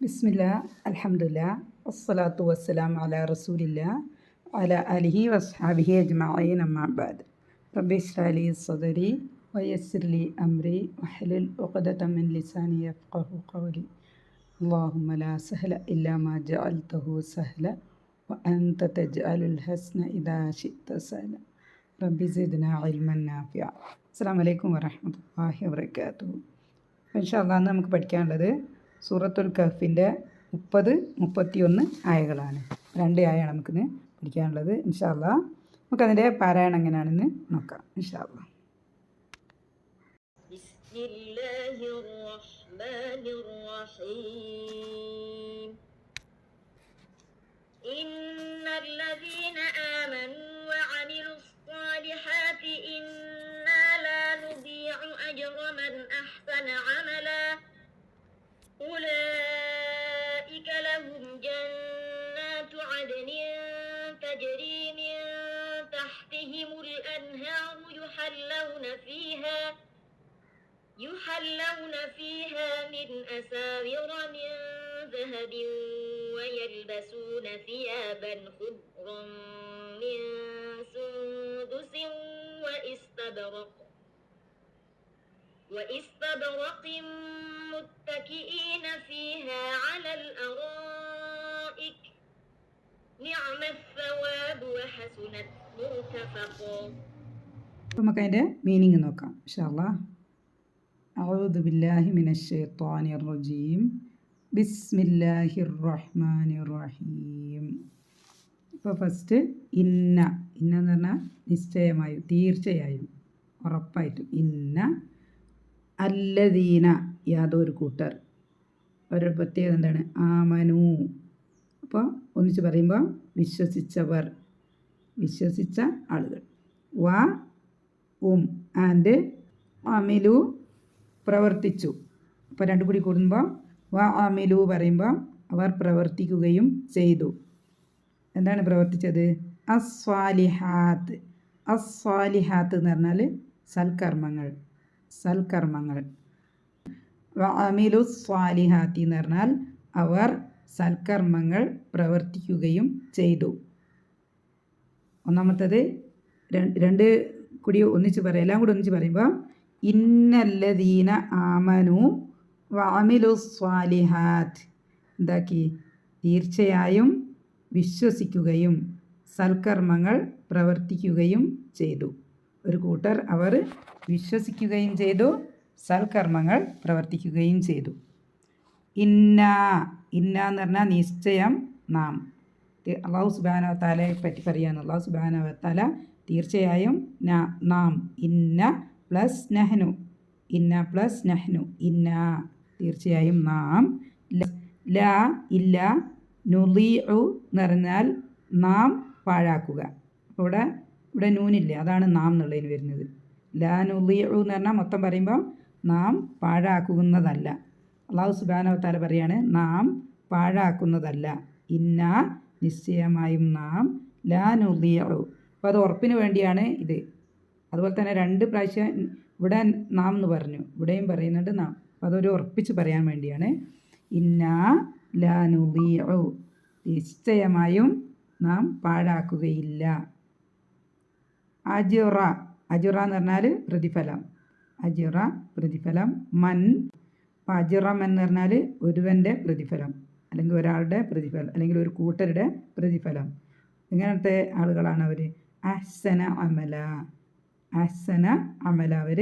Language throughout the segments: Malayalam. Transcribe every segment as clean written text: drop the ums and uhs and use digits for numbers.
ബിസ്മില്ലാ അൽഹംദുലില്ലാ വസ്സലാത്തു വസ്സലാം അലാ റസൂലില്ലാ അലാ അലിഹി വസ്ഹാബിഹി അജ്മഈൻ അമ്മാ ബഅദ്. റബ്ബി ഇശ്റഹ് ലി സദ്രി വയസ്സിർ ലി അംരി വഹ്ലുൽ ഉഖ്ദതം മിൻ ലിസാനി യഫ്ഖഹു ഖൗലി. അല്ലാഹുമ്മ ലാ സഹല ഇല്ലാ മാ ജഅൽതഹു സഹല വഅൻത തജ്അലുൽ ഹസ്ന ഇദാ ശിഅ്ത സഹല. റബ്ബി സിദ്നാ ഇൽമൻ നാഫിഅ. അസ്സലാമു അലൈക്കും വറഹ്മത്തുള്ളാഹി വബറകാതുഹു. ഇൻഷാ അല്ലാഹ് നമുക്ക് പഠിക്കാനുള്ളത് സൂറത്തുൽ കഹ്ഫിൻ്റെ 30-31 ആയകളാണ്. 2 ആയാണ് നമുക്കിന്ന് പഠിക്കാനുള്ളത്. ഇൻഷാ അല്ലാഹ് നമുക്കതിൻ്റെ പാരായണം എങ്ങനെയാണെന്ന് നോക്കാം. ഇൻഷാ അല്ലാഹ്. ബിസ്മില്ലാഹിർ റഹ്മാനിർ റഹീം. ഇന്നല്ലദീന ആമനൂ വഅമിലുസ് സ്വാലിഹാതി ഇന്നാ ലാ നുദീഉ അജ്റ മൻ അഹ്സന അമലാ. أولئك لهم جنات عدن تجري من تحتهم الأنهار يحلون فيها من أساور من ذهب ويلبسون ثيابا خضرا من سندس وإستبرق متكئين فيها على الأرائك نعم الثواب وحسنت مرتفقا. നമുക്കതിൻ്റെ മീനിങ് നോക്കാം ഇൻഷാ അല്ലാഹ്. അഊദു ബില്ലാഹി മിനശ് ശൈത്വാനിർ റജീം. ബിസ്മില്ലാഹിർ റഹ്മാനിർ റഹീം. ഇപ്പോൾ ഫസ്റ്റ് എന്ന് പറഞ്ഞാൽ നിശ്ചയമായും, തീർച്ചയായും, ഉറപ്പായിട്ടും. ഇന്ന അല്ലദീന യാതൊരു കൂട്ടർ. ഒരു പ്രത്യേകത എന്താണ്? ആമനു. അപ്പോൾ ഒന്നിച്ച് പറയുമ്പോൾ വിശ്വസിച്ചവർ, വിശ്വസിച്ച ആളുകൾ. ആൻഡ് അമിലു പ്രവർത്തിച്ചു. അപ്പോൾ രണ്ടു കൂടി കൂടുമ്പോൾ അമിലു പറയുമ്പോൾ അവർ പ്രവർത്തിക്കുകയും ചെയ്തു. എന്താണ് പ്രവർത്തിച്ചത്? അസ്വാലിഹാത്ത്. അസ്വാലിഹാത്ത് എന്ന് പറഞ്ഞാൽ സൽക്കർമ്മങ്ങൾ. അമിലു സ്വാലിഹാത്തി എന്ന് പറഞ്ഞാൽ അവർ സൽക്കർമ്മങ്ങൾ പ്രവർത്തിക്കുകയും ചെയ്തു. ഒന്നാമത്തത് രണ്ട് കൂടി ഒന്നിച്ച് പറയാം. എല്ലാം കൂടി ഒന്നിച്ച് പറയുമ്പോൾ ഇന്നല്ലദീന ആമനു വഅമിലു സ്വാലിഹാത്ത്. എന്താക്കി? തീർച്ചയായും വിശ്വസിക്കുകയും സൽക്കർമ്മങ്ങൾ പ്രവർത്തിക്കുകയും ചെയ്തു. ഒരു കൂട്ടർ അവർ വിശ്വസിക്കുകയും ചെയ്തു, സൽക്കർമ്മങ്ങൾ പ്രവർത്തിക്കുകയും ചെയ്തു. ഇന്ന എന്ന് പറഞ്ഞാൽ നിശ്ചയം, നാം. അല്ലാഹു സുബ്ഹാനഹു വ തആലയെ പറ്റി പറയാണ്. അല്ലാഹു സുബ്ഹാനഹു വ തആല തീർച്ചയായും നാം. ഇന്ന പ്ലസ് നഹ്നു. ഇന്ന തീർച്ചയായും നാം. ലാ ഇല്ല. നുളീഉ എന്ന് പറഞ്ഞാൽ നാം പാഴാക്കുക. അപ്പോൾ ഇവിടെ നൂനില്ല, അതാണ് നാം എന്നുള്ളതിന് വരുന്നത്. ലാ നുളീഉ എന്ന് പറഞ്ഞാൽ മൊത്തം പറയുമ്പോൾ നാം പാഴാക്കുന്നതല്ല. അല്ലാഹു സുബ്ഹാനഹു വ തആല പറയാണ് നാം പാഴാക്കുന്നതല്ല. ഇന്ന നിശ്ചയമായും നാം. ലാ നുളീഉ. അപ്പോൾ അത് ഉറപ്പിന് വേണ്ടിയാണ് ഇത്. അതുപോലെ തന്നെ 2 പ്രാവശ്യം ഇവിടെ നാം എന്ന് പറഞ്ഞു, ഇവിടെയും പറയുന്നുണ്ട് നാം. അപ്പോൾ അതൊരു ഉറപ്പിച്ച് പറയാൻ വേണ്ടിയാണ്. ഇന്ന ലാ നുളീഉ. നിശ്ചയമായും നാം പാഴാക്കുകയില്ല. അജുറ എന്ന് പറഞ്ഞാൽ പ്രതിഫലം. പ്രതിഫലം. മൻ. അപ്പോൾ അജുറം എന്ന് പറഞ്ഞാൽ ഒരുവൻ്റെ പ്രതിഫലം, അല്ലെങ്കിൽ ഒരാളുടെ പ്രതിഫലം, അല്ലെങ്കിൽ ഒരു കൂട്ടരുടെ പ്രതിഫലം. ഇങ്ങനത്തെ ആളുകളാണ് അവർ. അഹ്സന അമല. അവർ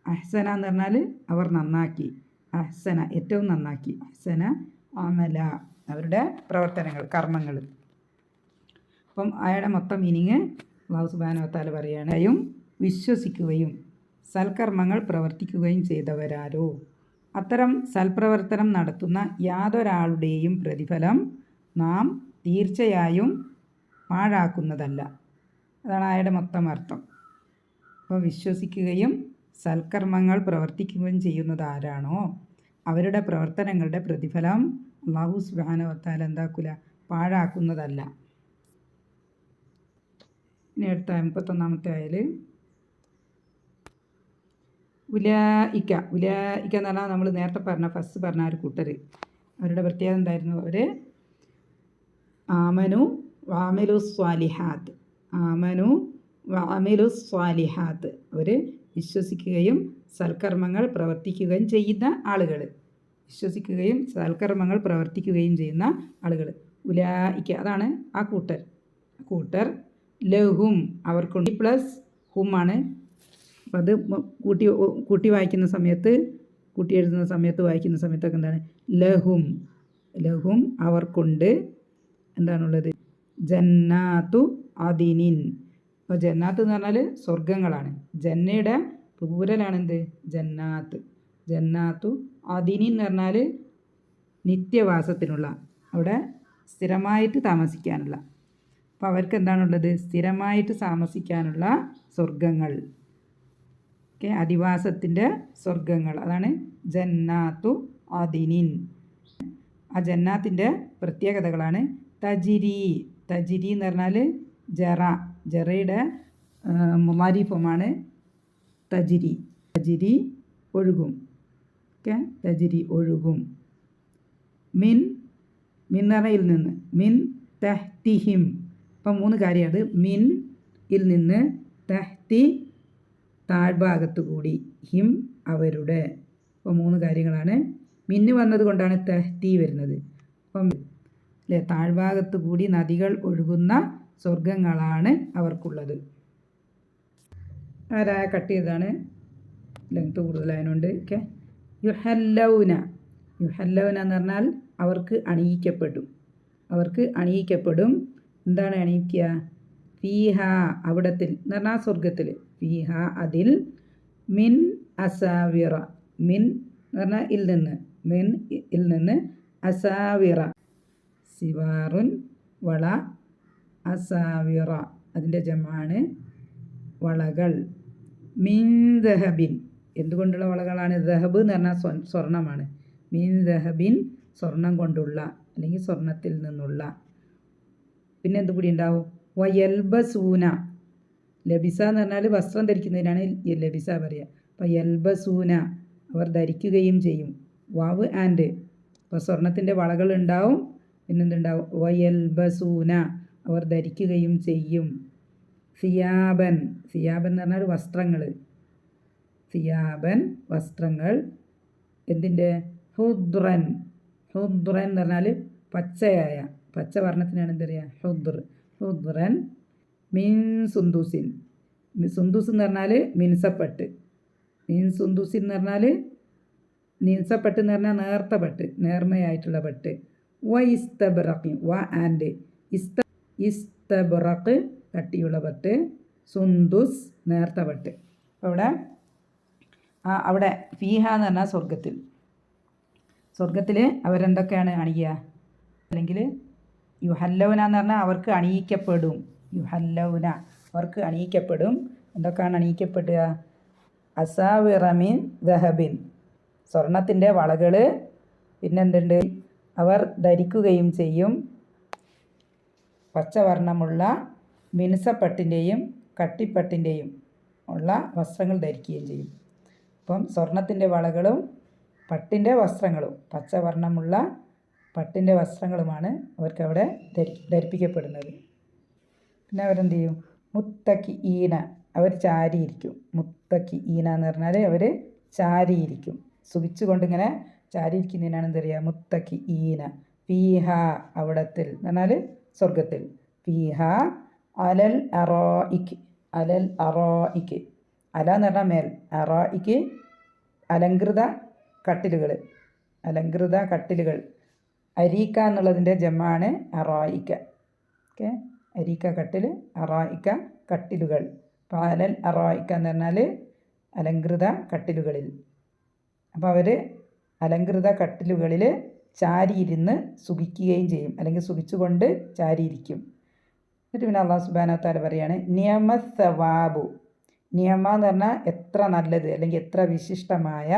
അഹ്സന എന്ന് പറഞ്ഞാൽ അവർ നന്നാക്കി. അഹ്സന ഏറ്റവും നന്നാക്കി. അഹ്സന അമല അവരുടെ പ്രവർത്തനങ്ങൾ, കർമ്മങ്ങൾ. അപ്പം അയാളുടെ മൊത്തം മീനിങ് അല്ലാഹു സുബ്ഹാനഹു വ തആല പറയുകയാണ്, വിശ്വസിക്കുകയും സൽക്കർമ്മങ്ങൾ പ്രവർത്തിക്കുകയും ചെയ്തവരാരോ അത്തരം സൽപ്രവർത്തനം നടത്തുന്ന യാതൊരാളുടെയും പ്രതിഫലം നാം തീർച്ചയായും പാഴാക്കുന്നതല്ല. അതാണ് അയാളുടെ മൊത്തം അർത്ഥം. അപ്പോൾ വിശ്വസിക്കുകയും സൽക്കർമ്മങ്ങൾ പ്രവർത്തിക്കുകയും ചെയ്യുന്നത് ആരാണോ അവരുടെ പ്രവർത്തനങ്ങളുടെ പ്രതിഫലം അല്ലാഹു സുബ്ഹാനഹു വ തആല എന്താക്കില്ല? പാഴാക്കുന്നതല്ല. ഇനി അടുത്ത 51-ാമത്തെ ആയതിൽ ഉലായിക്ക എന്ന് പറഞ്ഞാൽ നമ്മൾ നേരത്തെ ഫസ്റ്റ് പറഞ്ഞ ഒരു കൂട്ടർ. അവരുടെ പ്രത്യേകത എന്തായിരുന്നു? അവർ ആമനു വഅമിലു സ്വാലിഹാത്ത്, ആമനു വഅമിലു സ്വാലിഹാത്ത്, അവർ വിശ്വസിക്കുകയും സൽക്കർമ്മങ്ങൾ പ്രവർത്തിക്കുകയും ചെയ്യുന്ന ആളുകൾ, വിശ്വസിക്കുകയും സൽക്കർമ്മങ്ങൾ പ്രവർത്തിക്കുകയും ചെയ്യുന്ന ആളുകൾ. ഉലായിക്ക, അതാണ് ആ കൂട്ടർ. ലഹും, അവർക്കുണ്ട്, പ്ലസ് ഹും ആണ്. അപ്പം അത് കൂട്ടി വായിക്കുന്ന സമയത്ത്, കൂട്ടി എഴുതുന്ന സമയത്ത്, വായിക്കുന്ന സമയത്തൊക്കെ എന്താണ്? ലഹും, ലഹും അവർക്കുണ്ട് എന്താണുള്ളത്? ജന്നാത്തു അദിനിൻ. അപ്പോൾ ജന്നാത്ത് എന്ന് പറഞ്ഞാൽ സ്വർഗങ്ങളാണ്. ജന്നയുടെ പ്ലൂരലാണെന്ത്? ജന്നാത്ത്. ജന്നാത്തു അദിനിൻ എന്ന് പറഞ്ഞാൽ നിത്യവാസത്തിനുള്ള, അവിടെ സ്ഥിരമായിട്ട് താമസിക്കാനുള്ള. അപ്പോൾ അവർക്ക് എന്താണുള്ളത്? സ്ഥിരമായിട്ട് താമസിക്കാനുള്ള സ്വർഗങ്ങൾ. ഓക്കെ, അധിവാസത്തിൻ്റെ സ്വർഗങ്ങൾ, അതാണ് ജന്നാത്തു അദിനിൻ. ആ ജന്നാത്തിൻ്റെ പ്രത്യേകതകളാണ് തജിരി. തജിരി എന്ന് പറഞ്ഞാൽ ജറയുടെ മുമാരി ഫോമാണ് തജിരി. തജിരി ഒഴുകും. ഓക്കെ, തജിരി ഒഴുകും. മിൻ എന്ന് പറഞ്ഞാൽ ഇൽ നിന്ന്. മിൻ തഹ്തിഹിം. അപ്പം 3 കാര്യമാണ്. മിൻ ഇൽ നിന്ന്, തഹ്തി താഴ്ഭാഗത്തു കൂടി, ഹിം അവരുടെ. അപ്പോൾ 3 കാര്യങ്ങളാണ്. മിന്ന് വന്നത് കൊണ്ടാണ് തഹ്തി വരുന്നത്. അപ്പം അല്ലേ, താഴ്ഭാഗത്തു കൂടി നദികൾ ഒഴുകുന്ന സ്വർഗങ്ങളാണ് അവർക്കുള്ളത്. ആരായ കട്ട് ചെയ്തതാണ്, ലെങ്ത് കൂടുതലായതുകൊണ്ട്. ഓക്കെ, യുഹല്ലൗന. യുഹല്ലൗന എന്ന് പറഞ്ഞാൽ അവർക്ക് അണിയിക്കപ്പെടും. അവർക്ക് അണിയിക്കപ്പെടും. എന്താണ് അണിയിക്കുക? ഫീഹ, അവിടത്തിൽ എന്ന് പറഞ്ഞാൽ സ്വർഗത്തിൽ. ഫീഹ അതിൽ, മിൻ അസാവിറ. മിൻ എന്ന് പറഞ്ഞാൽ ഇൽ നിന്ന്. മിൻ ഇൽ നിന്ന്, അസാവിറ സിവാറുൻ വള, അസാവിറ അതിൻ്റെ ജമാണ് വളകൾ. മിൻ ദഹബിൻ, എന്തുകൊണ്ടുള്ള വളകളാണ്? ദഹബ് എന്ന് പറഞ്ഞാൽ സ്വർണ്ണമാണ്. മിൻ ദഹബിൻ സ്വർണം കൊണ്ടുള്ള, അല്ലെങ്കിൽ സ്വർണത്തിൽ നിന്നുള്ള. പിന്നെ എന്തുകൂടി ഉണ്ടാവും? വയൽബസൂന. ലബിസ എന്ന് പറഞ്ഞാൽ വസ്ത്രം ധരിക്കുന്നതിനാണ് ലബിസ പറയുക. അപ്പോൾ യൽബസൂന അവർ ധരിക്കുകയും ചെയ്യും. വാവ് ആൻഡ്. അപ്പോൾ സ്വർണത്തിൻ്റെ വളകൾ ഉണ്ടാവും. പിന്നെന്തുണ്ടാവും? വയൽബസൂന അവർ ധരിക്കുകയും ചെയ്യും. സിയാബൻ. സിയാബൻ എന്ന് പറഞ്ഞാൽ വസ്ത്രങ്ങൾ. സിയാബൻ വസ്ത്രങ്ങൾ. എന്തിൻ്റെ? ഹുദ്റൻ. ഹുദ്റൻ എന്ന് പറഞ്ഞാൽ പച്ചയായ, പച്ച വർണ്ണത്തിനാണ് എന്ത് പറയുക? ഹുദ്ർ. ഹുദ്റൻ. മിൻ സുന്ദൂസിൻ. സുന്ദൂസ് എന്ന് പറഞ്ഞാൽ മിനുസപ്പെട്ട്. മിൻ സുന്ദൂസിൻ എന്ന് പറഞ്ഞാൽ മിനുസപ്പെട്ട് എന്ന് പറഞ്ഞാൽ നേർത്ത പട്ട്, നേർമയായിട്ടുള്ള പട്ട്. ഇസ്തബ്റഖ്. ആൻഡ് ഇസ്തബ്റഖ് കട്ടിയുള്ള പട്ട്. സുന്ദുസ് നേർത്ത പട്ട്. അപ്പോൾ അവിടെ ഫീഹ എന്ന് പറഞ്ഞാൽ സ്വർഗത്തിൽ. സ്വർഗത്തിൽ അവരെന്തൊക്കെയാണ് അണിയുക? അല്ലെങ്കിൽ യുഹല്ലൗന എന്ന് പറഞ്ഞാൽ അവർക്ക് അണിയിക്കപ്പെടും. യുഹല്ലൗന അവർക്ക് അണിയിക്കപ്പെടും. എന്തൊക്കെയാണ് അണിയിക്കപ്പെടുക? അസാവിറമിൻ ദഹബിൻ സ്വർണത്തിൻ്റെ വളകൾ. പിന്നെന്തുണ്ട്? അവർ ധരിക്കുകയും ചെയ്യും. പച്ചവർണ്ണമുള്ള മിനുസപ്പട്ടിൻ്റെയും കട്ടിപ്പട്ടിൻ്റെയും ഉള്ള വസ്ത്രങ്ങൾ ധരിക്കുകയും ചെയ്യും. അപ്പം സ്വർണത്തിൻ്റെ വളകളും പട്ടിൻ്റെ വസ്ത്രങ്ങളും, പച്ചവർണ്ണമുള്ള പട്ടിൻ്റെ വസ്ത്രങ്ങളുമാണ് അവർക്കവിടെ ധരിപ്പിക്കപ്പെടുന്നത്. പിന്നെ അവരെന്ത് ചെയ്യും? മുത്തക്കി ഈന, അവർ ചാരിയിരിക്കും. മുത്തക്കി ഈന എന്ന് പറഞ്ഞാൽ അവർ ചാരിയിരിക്കും. സുഖിച്ചുകൊണ്ടിങ്ങനെ ചാരിയിരിക്കുന്നതിനാണ് എന്ത് പറയുക? മുത്തക്കി ഈന. ഫീഹ അവിടത്തിൽ എന്ന് പറഞ്ഞാൽ സ്വർഗത്തിൽ. ഫീഹ അലൽ അറായിക്ക്. അലൽ അറായിക്ക്. അല എന്ന് പറഞ്ഞാൽ മേൽ, അറായിക്ക് അലങ്കൃത കട്ടിലുകൾ. അലങ്കൃത കട്ടിലുകൾ. അരീക്ക എന്നുള്ളതിൻ്റെ ജമാണ് അറായിക്ക. ഓക്കെ, അരീക്ക കട്ടിൽ, അറായിക്ക കട്ടിലുകൾ. അപ്പോൾ അലൽ അറായിക്ക എന്ന് പറഞ്ഞാൽ അലങ്കൃത കട്ടിലുകളിൽ. അപ്പോൾ അവർ അലങ്കൃത കട്ടിലുകളിൽ ചാരിയിരുന്ന് സുഖിക്കുകയും ചെയ്യും, അല്ലെങ്കിൽ സുഖിച്ചുകൊണ്ട് ചാരിയിരിക്കും. എന്നിട്ട് പിന്നെ അല്ലാഹു സുബ്ഹാനഹു വ തആല പറയാണ് നിയമ സവാബു. നിയമ എന്ന് പറഞ്ഞാൽ എത്ര നല്ലത്, അല്ലെങ്കിൽ എത്ര വിശിഷ്ടമായ.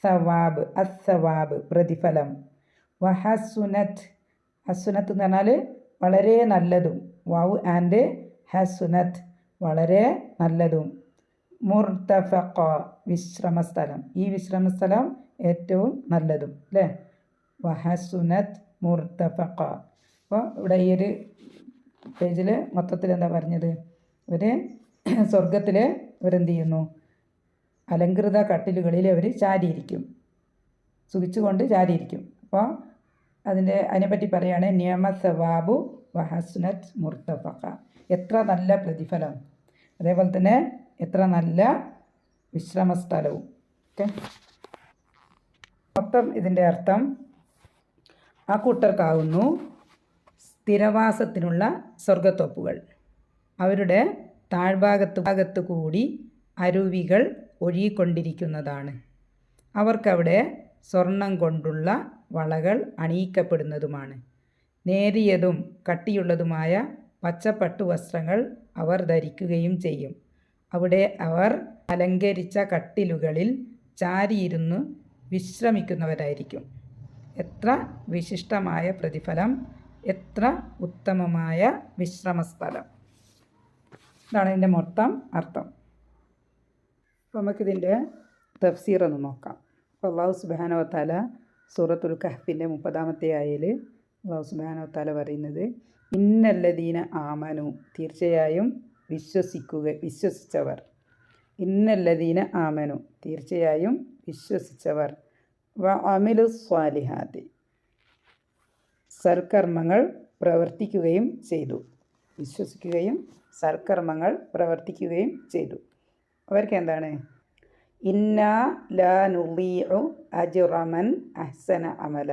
സവാബ്, അസ്സവാബ് പ്രതിഫലം. വഹസുനത്ത്. ഹസുനത്ത് എന്ന് പറഞ്ഞാൽ വളരെ നല്ലതും. വാവ് ആൻഡ് ഹസുനത്ത് വളരെ നല്ലതും. മുർതഫഖ വിശ്രമസ്ഥലം. ഈ വിശ്രമസ്ഥലം ഏറ്റവും നല്ലതും. അല്ലേ? വഹസുനത് മുർത്തഫഖ. അപ്പോൾ ഇവിടെ ഈ ഒരു പേജിൽ മൊത്തത്തിൽ എന്താ പറഞ്ഞത്? ഇവർ സ്വർഗത്തിൽ ഇവരെന്ത് ചെയ്യുന്നു? അലങ്കൃത കട്ടിലുകളിൽ അവർ ചാരിയിരിക്കും, സുഖിച്ചുകൊണ്ട് ചാരിയിരിക്കും. അപ്പോൾ അതിനെപ്പറ്റി പറയുകയാണ് നിയമ സവാബു വഹസുനത് മുർത്തഫഖ. എത്ര നല്ല പ്രതിഫലം, അതേപോലെ തന്നെ എത്ര നല്ല വിശ്രമസ്ഥലവും. ഓക്കെ, മൊത്തം ഇതിൻ്റെ അർത്ഥം ആ കൂട്ടർക്കാവുന്നു സ്ഥിരവാസത്തിനുള്ള സ്വർഗത്തോപ്പുകൾ. അവരുടെ താഴ്ഭാഗത്ത് കൂടി അരുവികൾ ഒഴുകിക്കൊണ്ടിരിക്കുന്നതാണ്. അവർക്കവിടെ സ്വർണം കൊണ്ടുള്ള വളകൾ അണിയിക്കപ്പെടുന്നതുമാണ്. നേരിയതും കട്ടിയുള്ളതുമായ പച്ചപ്പട്ടു വസ്ത്രങ്ങൾ അവർ ധരിക്കുകയും ചെയ്യും. അവിടെ അവർ അലങ്കരിച്ച കട്ടിലുകളിൽ ചാരിയിരുന്ന് വിശ്രമിക്കുന്നവരായിരിക്കും. എത്ര വിശിഷ്ടമായ പ്രതിഫലം, എത്ര ഉത്തമമായ വിശ്രമസ്ഥലം. ഇതാണ് ഇതിൻ്റെ മൊത്തം അർത്ഥം. അപ്പോൾ നമുക്കിതിൻ്റെ തഫ്സീർ ഒന്ന് നോക്കാം. അപ്പോൾ അല്ലാഹു സുബ്ഹാനഹു വ തആല സൂറത്തുൽ കഹ്ഫിൻ്റെ 30-ാമത്തെ ആയതിൽ അല്ലാഹു സുബ്ഹാനഹു വ തആല പറയുന്നത് ഇന്നല്ലദീന ആമനു, തീർച്ചയായും വിശ്വസിച്ചവർ. ഇന്നല്ലദീന ആമനു, തീർച്ചയായും വിശ്വസിച്ചവർ. വ അമിലു സ്വാലിഹാത്തി, സൽക്കർമ്മങ്ങൾ പ്രവർത്തിക്കുകയും ചെയ്തു. വിശ്വസിക്കുകയും സൽക്കർമ്മങ്ങൾ പ്രവർത്തിക്കുകയും ചെയ്തു. അവർക്ക് എന്താണ്? ഇന്നാ ലാ നുളീഉ അജ്റമൻ അഹ്സന അമല,